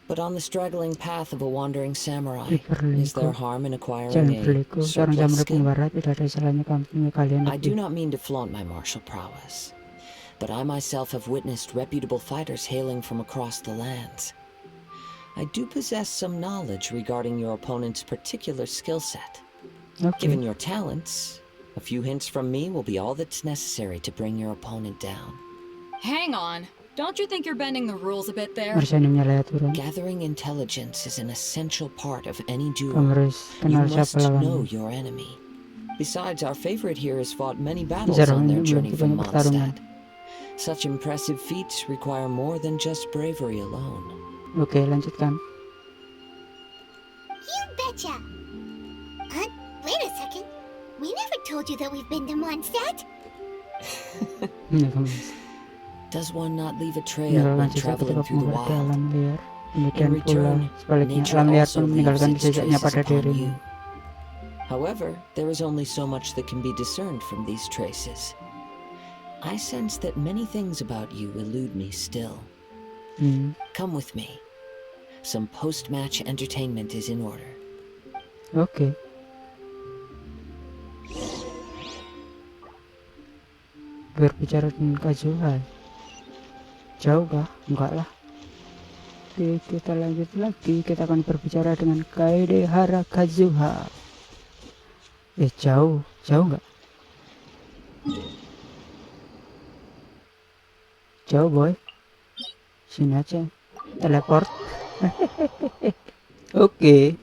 But on the straggling path of a wandering samurai, is there harm in acquiring Jangan a beliku, seorang surplus samurai skill? pengembara tidak ada salahnya kamu kalian I do lebih. not mean to flaunt my martial prowess, but I myself have witnessed reputable fighters hailing from across the lands. I do possess some knowledge regarding your opponent's particular skill set. Oke. Given your talents, a few hints from me will be all that's necessary to bring your opponent down. Hang on. Don't you think you're bending the rules a bit there? Mersenimnya layak turun. Gathering intelligence is an essential part of any duel. Kamu harus You kenal must siapa know lawanmu. your enemy. Besides, our favorite here has fought many battles Jarang on their ini journey memiliki from banyak pertarungan. Mondstadt. Such impressive feats require more than just bravery alone. Oke, lanjutkan. You betcha. Wait a second. We never told you that we've been to Mondstadt. Ini kamu. Does one not leave a trail Meninggalkan when jejak traveling ketika through the pengembara wild? alam liar. Demikian In pula return, sebaliknya, nature alam liar also pun leaves meninggalkan its jejaknya traces pada upon dirimu. you. However, there is only so much that can be discerned from these traces. I sense that many things about you elude me still. Come with me. Some post-match entertainment is in order. Oke. Berbicara dengan Kazuha. Jauh kah? Enggak lah. Oke, kita lanjut lagi. Kita akan berbicara dengan Kaedehara Kazuha. Jauh. Jauh enggak? Jauh, boy. Sini aja. Teleport. Oke.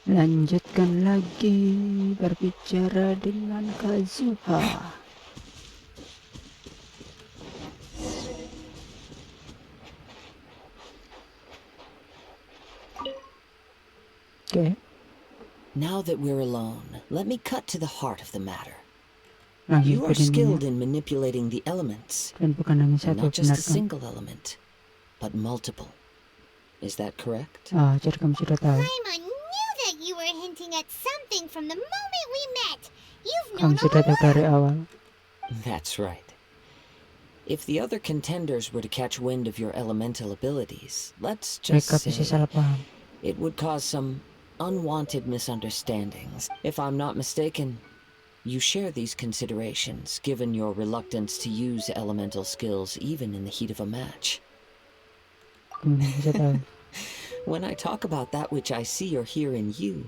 Lanjutkan lagi berbicara dengan Kazuha. Okay. Now that we're alone, let me cut to the heart of the matter. Langsung You are skilled sepertinya. in manipulating the elements, Dan bukan hanya and satu, not just benar a kan? single element, but multiple. Is that correct? Ah, jadi kamu sudah tahu. Paimon knew that you were hinting at something from the moment we met. You've Kamu known sudah all tahu dari along. awal. That's right. If the other contenders were to catch wind of your elemental abilities, let's just Mereka bisa say salah paham. it would cause some unwanted misunderstandings. If I'm not mistaken, you share these considerations, given your reluctance to use elemental skills even in the heat of a match. Kamu bisa tahu. When I talk about that which I see or hear in you,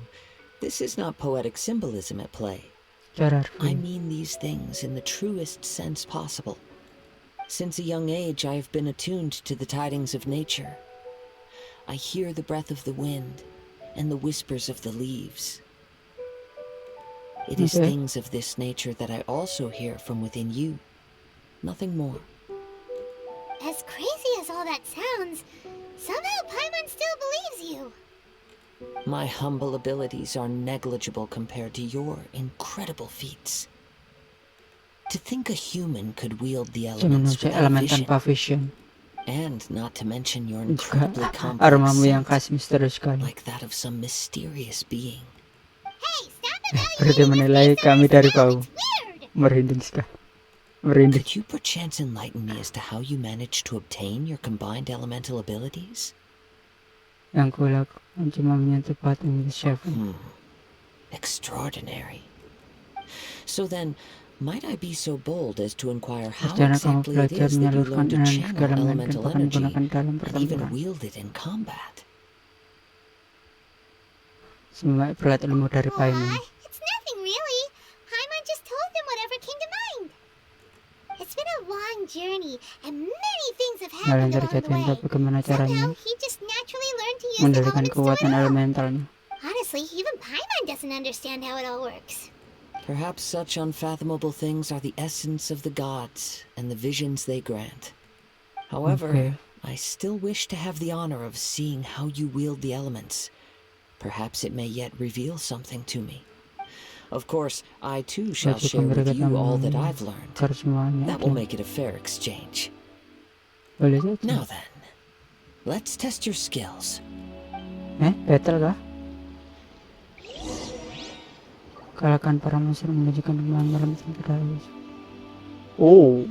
this is not poetic symbolism at play. Cara I mean these things in the truest sense possible. Since a young age, I have been attuned to the tidings of nature. I hear the breath of the wind and the whispers of the leaves. It is Okay. things of this nature that I also hear from within you. Nothing more. As crazy as all that sounds, somehow Paimon still believes you. My humble abilities are negligible compared to your incredible feats. To think a human could wield the Cuma elements manusia without elemen vision, tanpa vision. and not to mention your Dan juga incredibly complex aromamu yang scent, khas misterius sekali. like that of some mysterious being. Hey, stop Berhenti evaluating us menilai based on kami our dari smell. bau. It's weird. Merinding sekali. Merinding. Could you perchance enlighten me as to how you managed to obtain your combined elemental abilities? Yang kulakukan cuma menyentuh patung The Seven. Extraordinary. So then, might I be so bold as to inquire how Rencana kamu exactly it belajar is that you menyalurkan learn to energi channel elemen dan elemental bahkan energy menggunakan dalam and even pertempuran. wield it in combat? Semua pelat ilmu dari Paimon. Aw, it's nothing really. Paimon just told them whatever came to mind. It's been a long journey, and many things have Hal yang happened along terjadi the way. entah bagaimana caranya Somehow, he just naturally learned to use the mengendalikan elements to kekuatan it all. elementalnya. Honestly, even Paimon doesn't understand how it all works. Perhaps such unfathomable things are the essence of the gods and the visions they grant. However, Okay. I still wish to have the honor of seeing how you wield the elements. Perhaps it may yet reveal something to me. Of course, I too shall Bagi share with pemberi you all that katamu I've learned. agar semuanya That will ada. make it a fair exchange. Boleh saja. Now then, let's test your skills. Battle kah? Kalahkan para monster menunjukkan kemampuan dalam terdalam. Oh,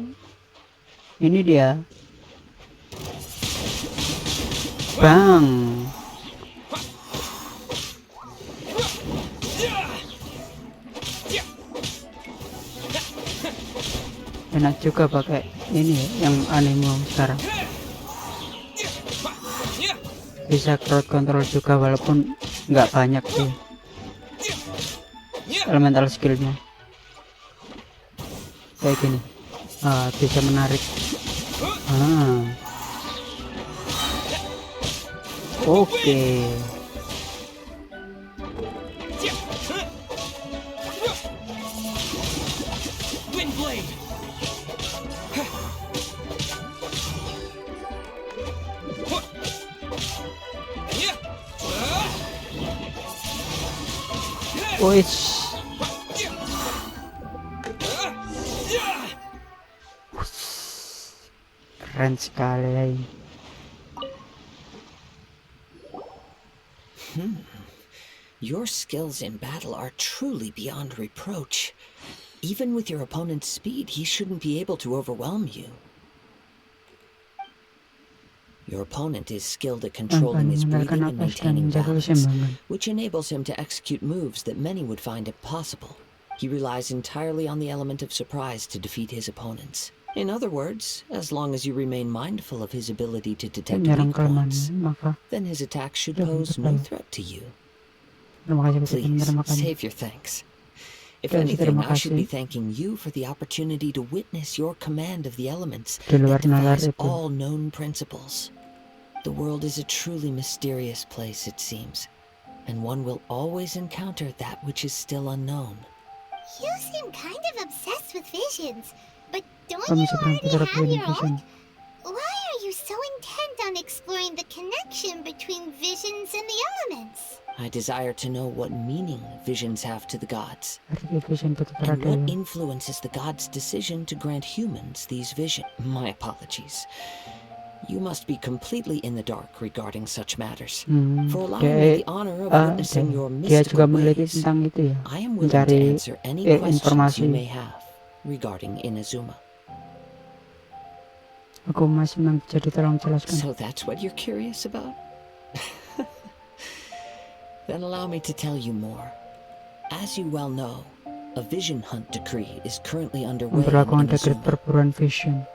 ini dia. Bang. Enak juga pakai ini ya, yang animo sekarang. Bisa crowd control juga walaupun nggak banyak sih elemental skillnya. Kayak gini. Bisa menarik. Oke. Windblade! Wis. Keren sekali. Your skills in battle are truly beyond reproach. Even with your opponent's speed, he shouldn't be able to overwhelm you. Your opponent is skilled at controlling his breathing and maintaining balance, which enables him to execute moves that many would find impossible. He relies entirely on the element of surprise to defeat his opponents. In other words, as long as you remain mindful of his ability to detect weak points, then his attack should pose no threat to you. Please, save your thanks. If anything, I should be thanking you for the opportunity to witness your command of the elements that defies all known principles. The world is a truly mysterious place, it seems, and one will always encounter that which is still unknown. You seem kind of obsessed with visions, but don't you already have your own? Why are you so intent on exploring the connection between visions and the elements? I desire to know what meaning visions have to the gods, and what influences the gods' decision to grant humans these visions. My apologies. You must be completely in the dark regarding such matters. For allowing me the honor of witnessing your mystical ways, I am willing to answer any questions you may have regarding Inazuma. So that's what you're curious about? Then allow me to tell you more. As you well know, a vision hunt decree is currently underway in Inazuma.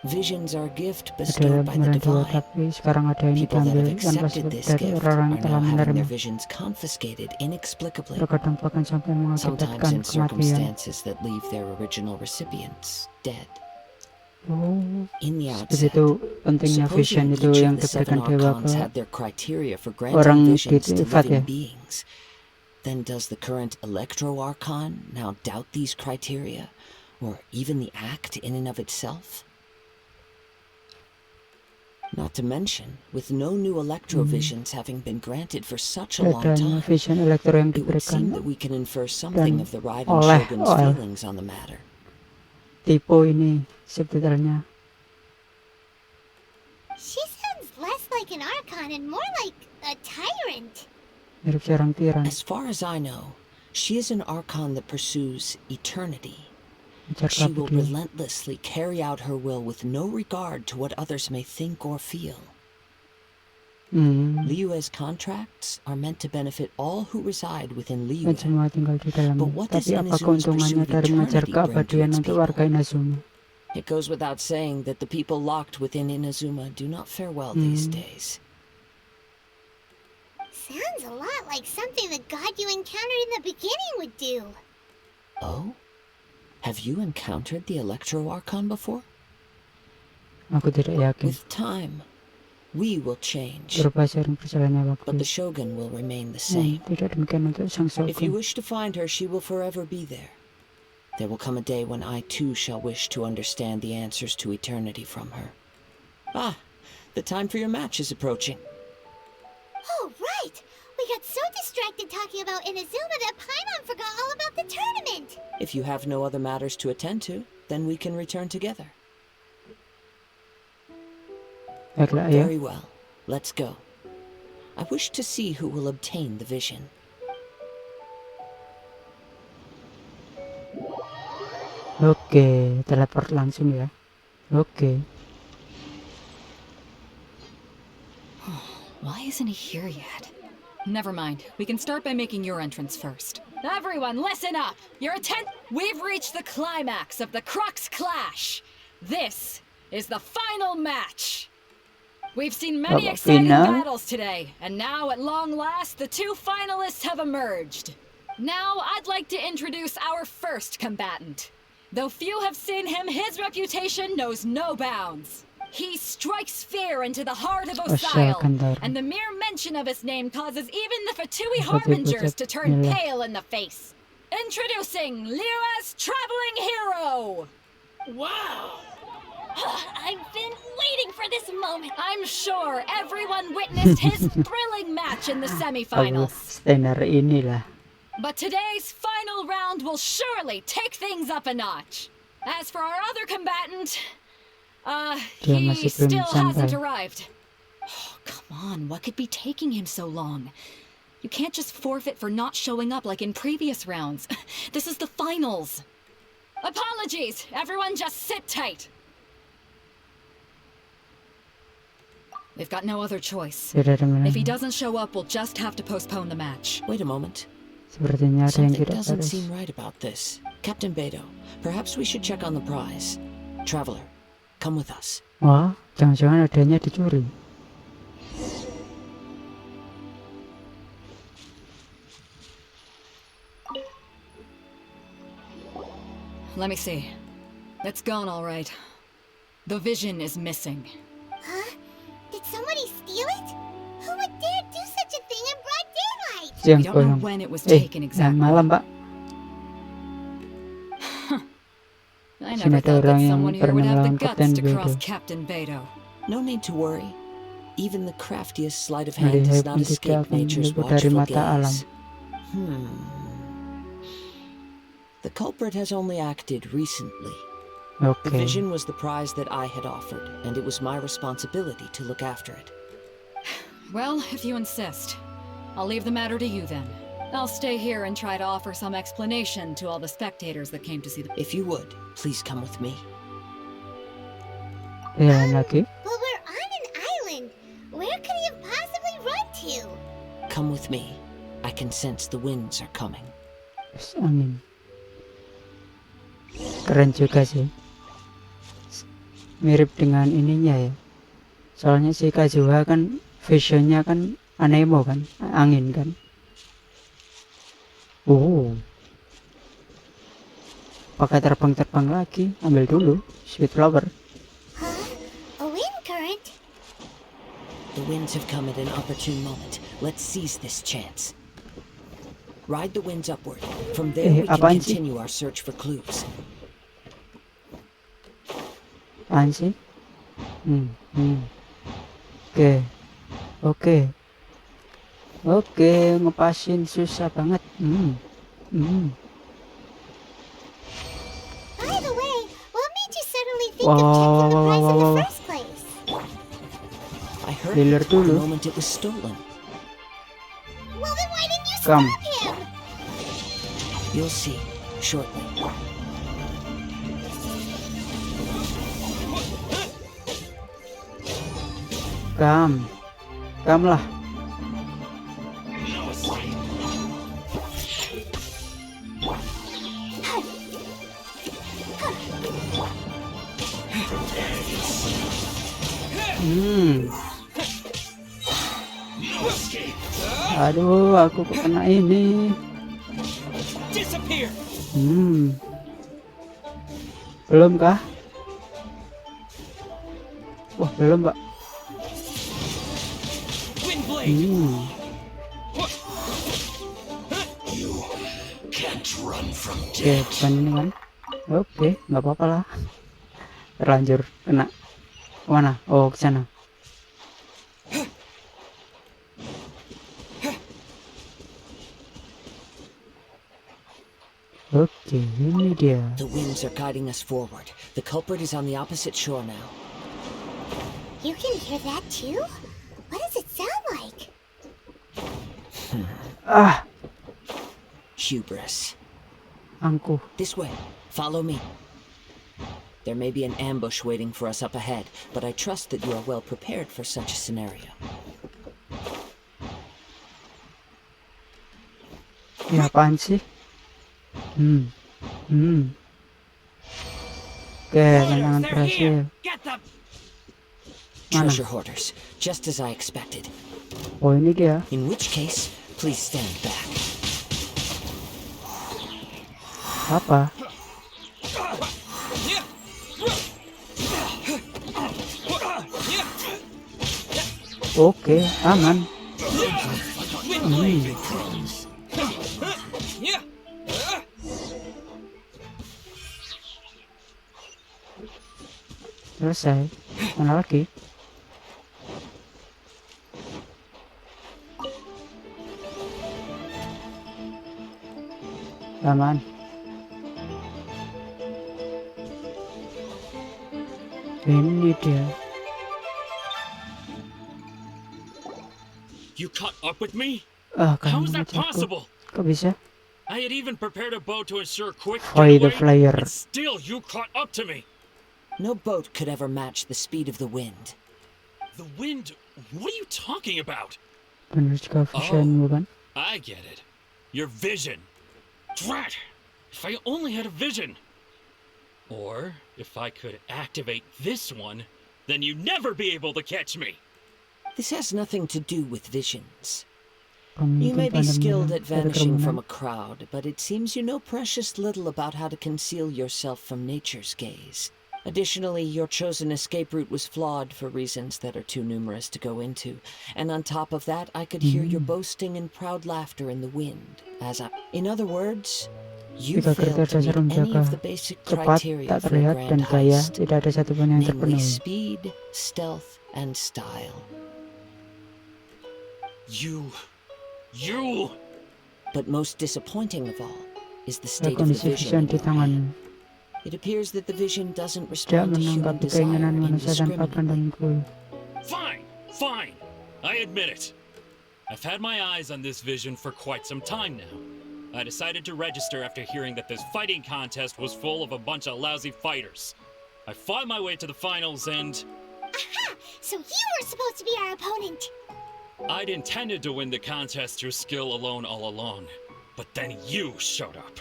Visions are a gift bestowed by the divine. People that have accepted this gift are now having their visions confiscated inexplicably, sometimes in circumstances that leave their original recipients dead. In the outset, supposing each of the 7 archons had their criteria for granting visions to living beings, then does the current Electro Archon now doubt these criteria, or even the act in and of itself? Not to mention, with no new Electro visions having been granted for such a long time, it would seem that we can infer something of the Raiden Shogun's feelings on the matter. Typo ini subtitlenya. She sounds less like an Archon and more like a tyrant. Mirip seorang tiran. As far as I know, she is an Archon that pursues eternity. She will relentlessly carry out her will with no regard to what others may think or feel. Liyue's contracts are meant to benefit all who reside within Liyue. But what does Inazuma's pursuit of eternity bring to its people? It goes without saying that the people locked within Inazuma do not fare well these days. Sounds a lot like something the god you encountered in the beginning would do. Oh? Have you encountered the Electro Archon before? Aku tidak yakin. With time, we will change, but the Shogun will remain the same. If you wish to find her, she will forever be there. There will come a day when I too shall wish to understand the answers to eternity from her. Ah, the time for your match is approaching. Oh, right! We got so distracted talking about Inazuma that Paimon forgot all about the tournament! If you have no other matters to attend to, then we can return together. Very well, let's go. I wish to see who will obtain the vision. Oke, teleport langsung ya. Oke. Why isn't he here yet? Never mind. We can start by making your entrance first. Everyone, listen up! We've reached the climax of the Crux Clash! This is the final match! We've seen many exciting battles today, and now at long last, the 2 finalists have emerged. Now, I'd like to introduce our first combatant. Though few have seen him, his reputation knows no bounds. He strikes fear into the heart of Osile, and the mere mention of his name causes even the Fatui Harbingers to turn pale in the face. Introducing Liyue's traveling hero! Wow! I've been waiting for this moment. I'm sure everyone witnessed his thrilling match in the semifinals. Standar inilah. But today's final round will surely take things up a notch. As for our other combatant, he still hasn't arrived. Oh, come on, what could be taking him so long? You can't just forfeit for not showing up like in previous rounds. This is the finals. Apologies, everyone just sit tight. We've got no other choice. If he doesn't show up, we'll just have to postpone the match. Wait a moment. Sepertinya ada yang Something tidak doesn't beres. seem right about this. Captain Beto, perhaps we should check on the prize. Traveler, come with us. Wah, jangan-jangan adanya dicuri. Let me see. It's gone all right. The vision is missing. Huh? Did somebody steal it? Who would dare do such a thing in broad daylight? We don't know when it was taken exactly. Malam, Pak. I never thought that someone here would have the guts to cross Captain Beto. No need to worry. Even the craftiest sleight of hand does not escape nature's watchful gaze. The culprit has only acted recently. The vision was the prize that I had offered, and it was my responsibility to look after it. Well, if you insist, I'll leave the matter to you then. I'll stay here and try to offer some explanation to all the spectators that came to see the... If you would, please come with me. Lagi. But we're on an island. Where could he have possibly run to? Come with me. I can sense the winds are coming. Angin. Keren juga sih. Mirip dengan ininya ya. Soalnya si Kazuha kan visionnya kan anemo kan, angin kan. Pakai terbang-terbang lagi, ambil dulu sweet flower. Huh? A wind current? The winds have come at an opportune moment. Let's seize this chance. Ride the winds upward. From there we can continue our search for clues. Apaan sih? Oke, ngepasin susah banget. By the way, what made you suddenly think of checking the price in the first place? I heard it the moment it was stolen. Well, then why didn't you stop him? You'll see shortly. Kam lah. Aduh, aku kena ini. Belum kah? Wah, belum, Pak. Oke, bukan ini kan? Oke, nggak apa-apa lah. Terlanjur kena. Mana? Oh, ke sana. Oke, ini dia. The winds are guiding us forward. The culprit is on the opposite shore now. You can hear that too? What does it sound like? Hubris. Angkuh. This way. Follow me. There may be an ambush waiting for us up ahead, but I trust that you are well prepared for such a scenario. Ya, apaan sih? Oke, tantangan berhasil. Treasure hoarders, just as I expected. Oh, ini dia. In which case, please stand back. Apa? Oke, aman. Selesai. Mana lagi? Aman. Ini dia. You caught up with me? How is that possible? Kok bisa? I had even prepared a boat to ensure quick the flyer. and still you caught up to me. No boat could ever match the speed of the wind. The wind? What are you talking about? I get it. Your vision. Drat! If I only had a vision. Or, if I could activate this one, then you'd never be able to catch me. This has nothing to do with visions. You may be skilled at vanishing from a crowd, but it seems you know precious little about how to conceal yourself from nature's gaze. Additionally, your chosen escape route was flawed for reasons that are too numerous to go into. And on top of that, I could hear your boasting and proud laughter in the wind. In other words, you failed to meet any of the basic criteria for a grand heist, namely speed, stealth, and style. You... But most disappointing of all is the state of the vision in your head. It appears that the vision doesn't respond to human desire indiscriminately. Fine. I admit it. I've had my eyes on this vision for quite some time now. I decided to register after hearing that this fighting contest was full of a bunch of lousy fighters. I fought my way to the finals and... Aha! So you were supposed to be our opponent! I'd intended to win the contest through skill alone all along. But then you showed up.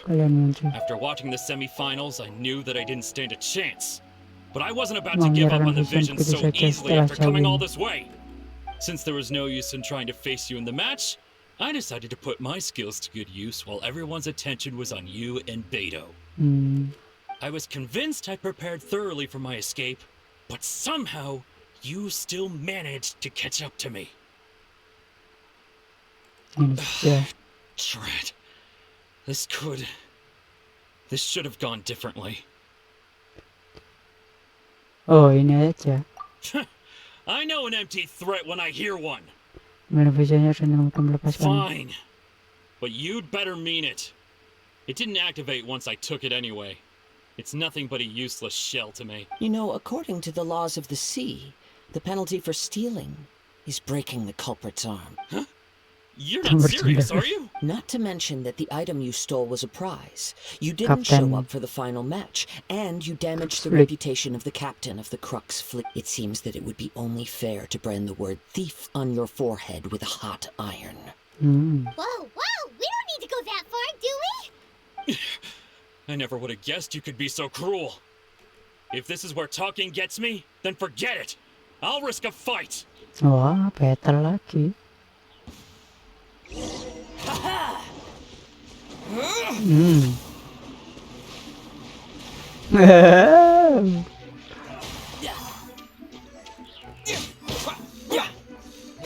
After watching the semi-finals, I knew that I didn't stand a chance. But I wasn't about to give up on the vision so easily after coming all this way. Since there was no use in trying to face you in the match, I decided to put my skills to good use while everyone's attention was on you and Beto. I was convinced I prepared thoroughly for my escape, but somehow you still managed to catch up to me. Drat. This should have gone differently. Oh, ini aja. I know an empty threat when I hear one. Melepaskan. Fine. But you'd better mean it. It didn't activate once I took it anyway. It's nothing but a useless shell to me. You know, according to the laws of the sea, the penalty for stealing is breaking the culprit's arm. Huh? You're not serious, are you? Not to mention that the item you stole was a prize. You didn't show up for the final match, and you damaged the reputation of the captain of the Crux fleet. It seems that it would be only fair to brand the word thief on your forehead with a hot iron. Whoa, we don't need to go that far, do we? I never would have guessed you could be so cruel. If this is where talking gets me, then forget it. I'll risk a fight. Wah, battle lagi.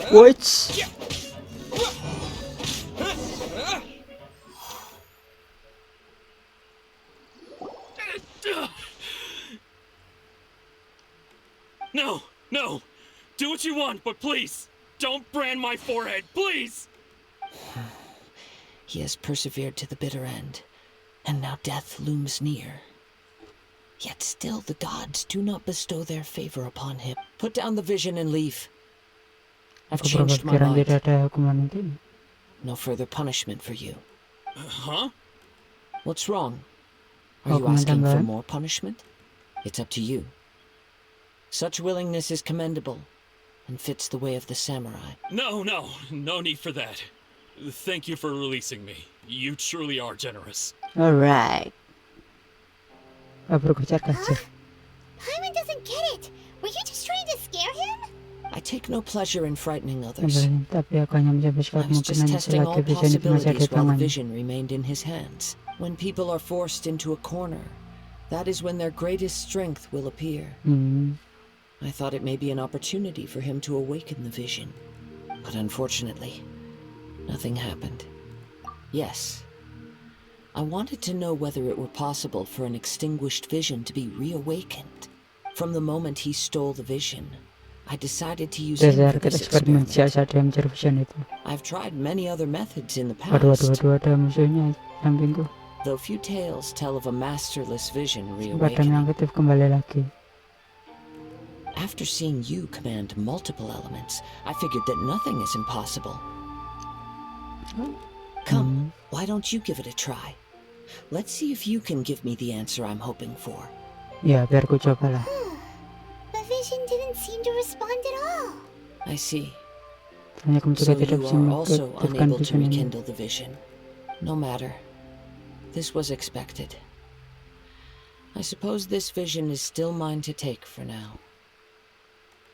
What? No. Do what you want, but please, don't brand my forehead, please! He has persevered to the bitter end, and now death looms near. Yet still the gods do not bestow their favor upon him. Put down the vision and leave. I've changed my mind. No further punishment for you. Huh? What's wrong? Are you asking for more punishment? It's up to you. Such willingness is commendable, and fits the way of the samurai. No need for that. Thank you for releasing me. You truly are generous. Alright. Paimon doesn't get it. Were you just trying to scare him? I take no pleasure in frightening others. I was just testing all possibilities while the vision remained in his hands. When people are forced into a corner, that is when their greatest strength will appear. I thought it may be an opportunity for him to awaken the vision. But unfortunately, nothing happened. Yes, I wanted to know whether it were possible for an extinguished vision to be reawakened. From the moment he stole the vision, I decided to use him for this experiment. I've tried many other methods in the past, though few tales tell of a masterless vision reawakening. After seeing you command multiple elements, I figured that nothing is impossible. Come, why don't you give it a try? Let's see if you can give me the answer I'm hoping for. Ya, biar ku coba lah. The vision didn't seem to respond at all. I see. Ternyata kamu So juga tidak you bisa are also mengaktifkan unable to vision ini. rekindle the vision. No matter. This was expected. I suppose this vision is still mine to take for now.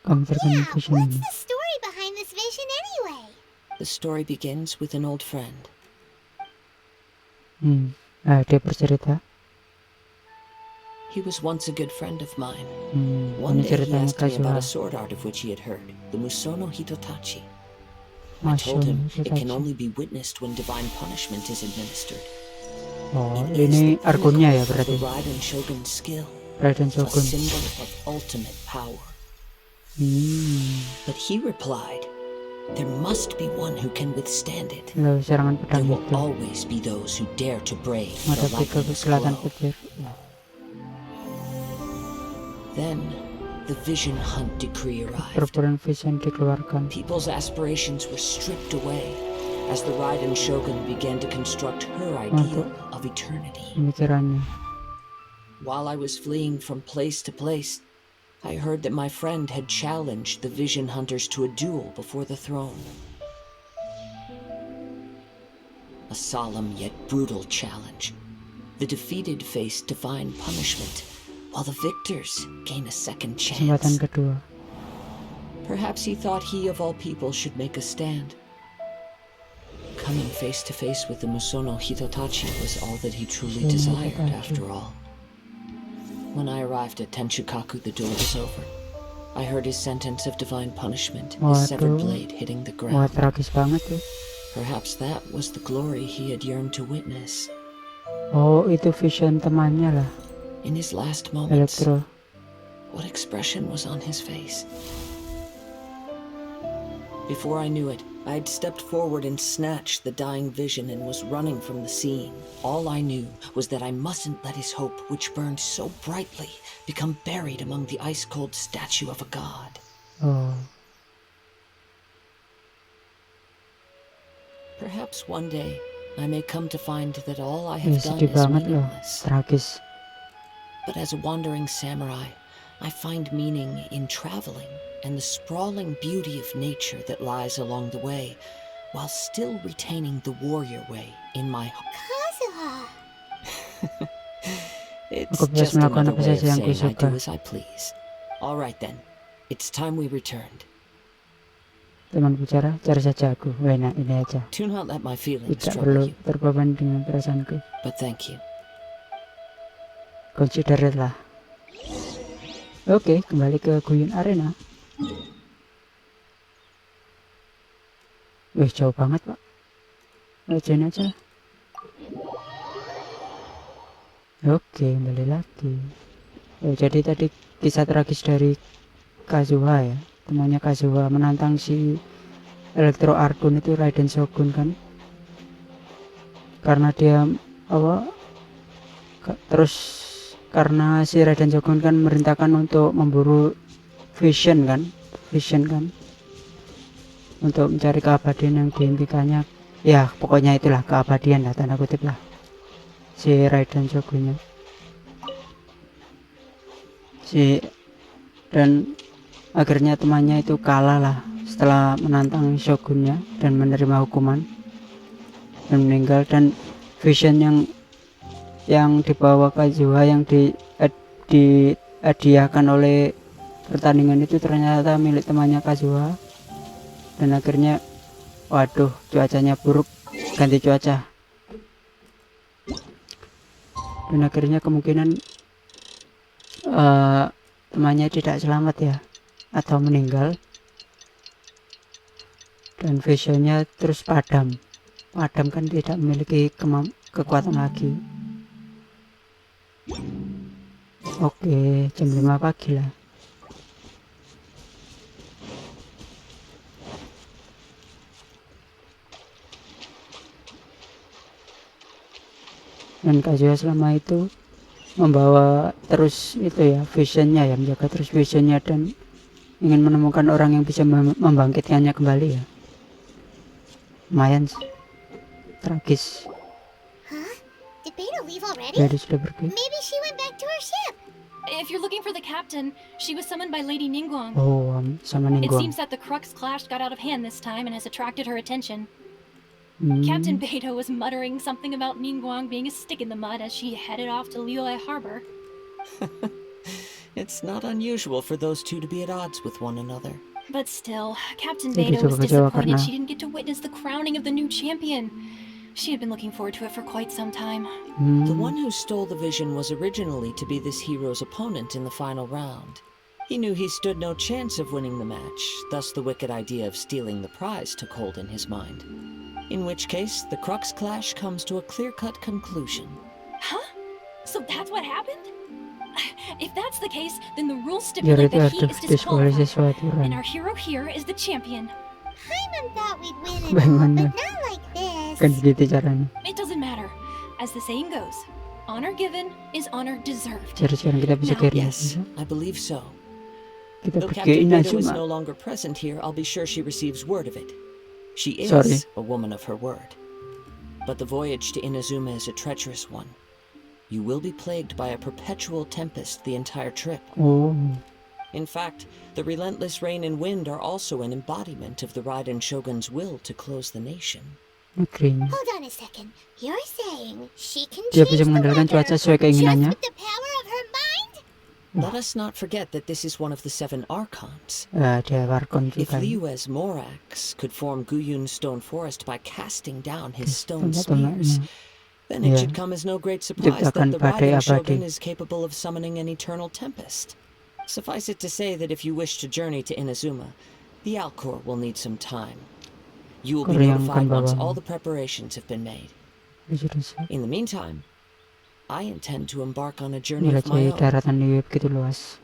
Kamu terkena Yeah, vision what's ini. the story behind this vision anyway? The story begins with an old friend. Dia bercerita. He was once a good friend of mine. One day he asked me about a sword art of which he had heard, the Musono Hitotachi. I told him it can only be witnessed when divine punishment is administered. Oh, ini argonnya ya berarti. The Raiden Shogun's skill, Raiden a Shogun. symbol of ultimate power. But he replied, there must be one who can withstand it. Serangan There pedang will itu. always be those who dare to brave the Menghadapi lightning's kegelapan glow. petir. Then, the Vision Hunt decree arrived. Perburuan vision dikeluarkan. People's aspirations were stripped away as the Raiden Shogun began to construct her ideal of eternity. Pemikirannya. While I was fleeing from place to place, I heard that my friend had challenged the Vision Hunters to a duel before the throne. A solemn yet brutal challenge. The defeated face divine punishment, while the victors gain a second Kesempatan chance. kedua. Perhaps he thought he of all people should make a stand. Coming face to face with the Musono Hitotachi was all that he truly desired after all. When I arrived at Tenshukaku, the duel was over. I heard his sentence of divine punishment, his severed blade hitting the Wah, ground. tragis banget tuh. Perhaps that was the glory he had yearned to witness. Oh, itu vision temannya lah, In his last moments, Elektro. what expression was on his face? Before I knew it, I had stepped forward and snatched the dying vision and was running from the scene. All I knew was that I mustn't let his hope, which burned so brightly, become buried among the ice-cold statue of a god. Oh, Perhaps one day, I may come to find that all I ini have done sedih is banget loh, meaningless. tragis. But as a wandering samurai, I find meaning in traveling and the sprawling beauty of nature that lies along the way, while still retaining the warrior way in my heart. Kazuha. It's Aku bisa just melakukan another apa way of saja yang saying I kusuka. do as I please. All right then, it's time we returned. Teman bicara, cari saja aku. Enak, ini aja. Do not let my feelings Tidak trouble perlu you, terbeban dengan perasaanku. but thank you. Consider it lah. Oke, kembali ke Guyun Arena. Wih, jauh banget pak. Ajain aja. Oke, kembali lagi. Oh, jadi tadi kisah tragis dari Kazuha ya. Temannya Kazuha menantang si Elektro Archon itu Raiden Shogun kan. Karena dia apa? Terus karena si Raiden Shogun kan merintahkan untuk memburu vision kan, untuk mencari keabadian yang diimpikannya. Ya pokoknya itulah keabadian lah, tanda kutip lah, si Raiden Shogunnya dan akhirnya temannya itu kalah lah setelah menantang Shogunnya dan menerima hukuman dan meninggal. Dan vision yang dibawa Kazuha yang dihadiahkan oleh pertandingan itu ternyata milik temannya Kazuha. Dan akhirnya waduh, cuacanya buruk, ganti cuaca, dan akhirnya kemungkinan temannya tidak selamat ya, atau meninggal, dan visionnya terus padam kan, tidak memiliki kekuatan lagi. Oke, jam 5 pagi lah. Dan Kazuha selama itu membawa terus itu ya visionnya, ya menjaga terus visionnya dan ingin menemukan orang yang bisa membangkitkannya kembali ya. Lumayan tragis. Huh? Did Beta leave already? Jadi sudah pergi. Maybe she went back to her ship. If you're looking for the captain, she was summoned by Lady Ningguang. Oh, sama It Ningguang. seems that the Crux clash got out of hand this time and has attracted her attention. Hmm. Captain Beto was muttering something about Ningguang being a stick in the mud as she headed off to Liyue Harbor. It's not unusual for those two to be at odds with one another. But still, Captain Jadi Beto was coba-coba disappointed karena she didn't get to witness the crowning of the new champion. She had been looking forward to it for quite some time. The one who stole the vision was originally to be this hero's opponent in the final round. He knew he stood no chance of winning the match, thus the wicked idea of stealing the prize took hold in his mind. In which case, the Crux Clash comes to a clear-cut conclusion. Huh? So that's what happened? If that's the case, then the rules stipulate that he is disqualified, and our hero here is the champion. Paimon thought we'd win and all, but not like this. Kan gitu caranya. It doesn't matter. As the saying goes, honor given is honor deserved. Jadi sekarang kita bisa kirim. Yes, I believe so. Kita Though pergi Captain Beta is Inazuma. no longer present here, I'll be sure she receives word of it. She is a woman of her word. But the voyage to Inazuma is a treacherous one. You will be plagued by a perpetual tempest the entire trip. Oh. In fact, the relentless rain and wind are also an embodiment of the Raiden Shogun's will to close the nation. Hold on a second. You're saying she can Dia change bisa the mengandalkan weather cuaca sesuai just keinginannya. with the power of her mind? Let us not forget that this is one of the 7 Archons. Dia Archon If juga. Liyue's Morax could form Guyun's stone forest by casting down his stone spears, then it should come as no great surprise that the Raiden Shogun is capable of summoning an eternal tempest. Suffice it to say that if you wish to journey to Inazuma, the Alcor will need some time. You will be notified once all the preparations have been made. In the meantime, I intend to embark on a journey of my own.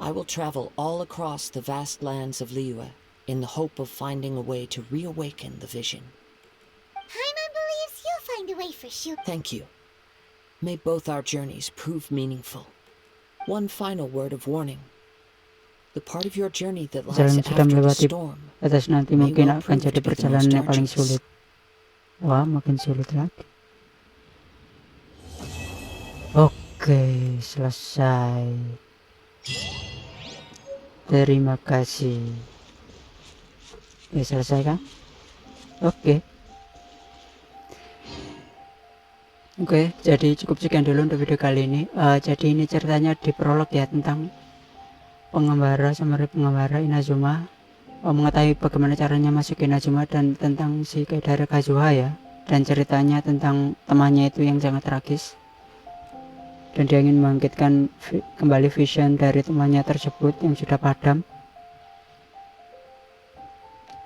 I will travel all across the vast lands of Liyue in the hope of finding a way to reawaken the vision. Paimon believes you'll find a way for sure. Thank you. May both our journeys prove meaningful. One final word of warning. The part of your journey that lies after the storm atas nanti mungkin akan jadi perjalanan yang paling sulit. Wah, makin sulit lagi. Oke, selesai. Terima kasih. Ya, selesai kan? Oke, jadi cukup sekian dulu untuk video kali ini. Jadi ini ceritanya di prolog ya, tentang pengembara sama pengembara Inazuma, mengetahui bagaimana caranya masuk ke Inazuma, dan tentang si dari Kazuha ya, dan ceritanya tentang temannya itu yang sangat tragis, dan dia ingin membangkitkan kembali vision dari temannya tersebut yang sudah padam.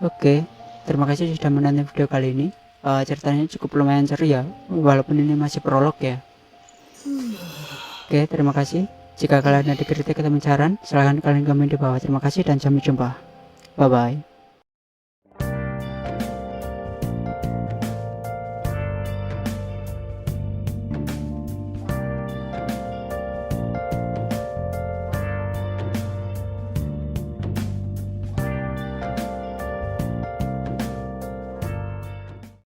Oke, terima kasih sudah menonton video kali ini. Ceritanya cukup lumayan seru ya, walaupun ini masih prolog ya. Oke, terima kasih. Jika kalian ada kritik atau saran, silahkan kalian komen di bawah. Terima kasih dan sampai jumpa. Bye bye.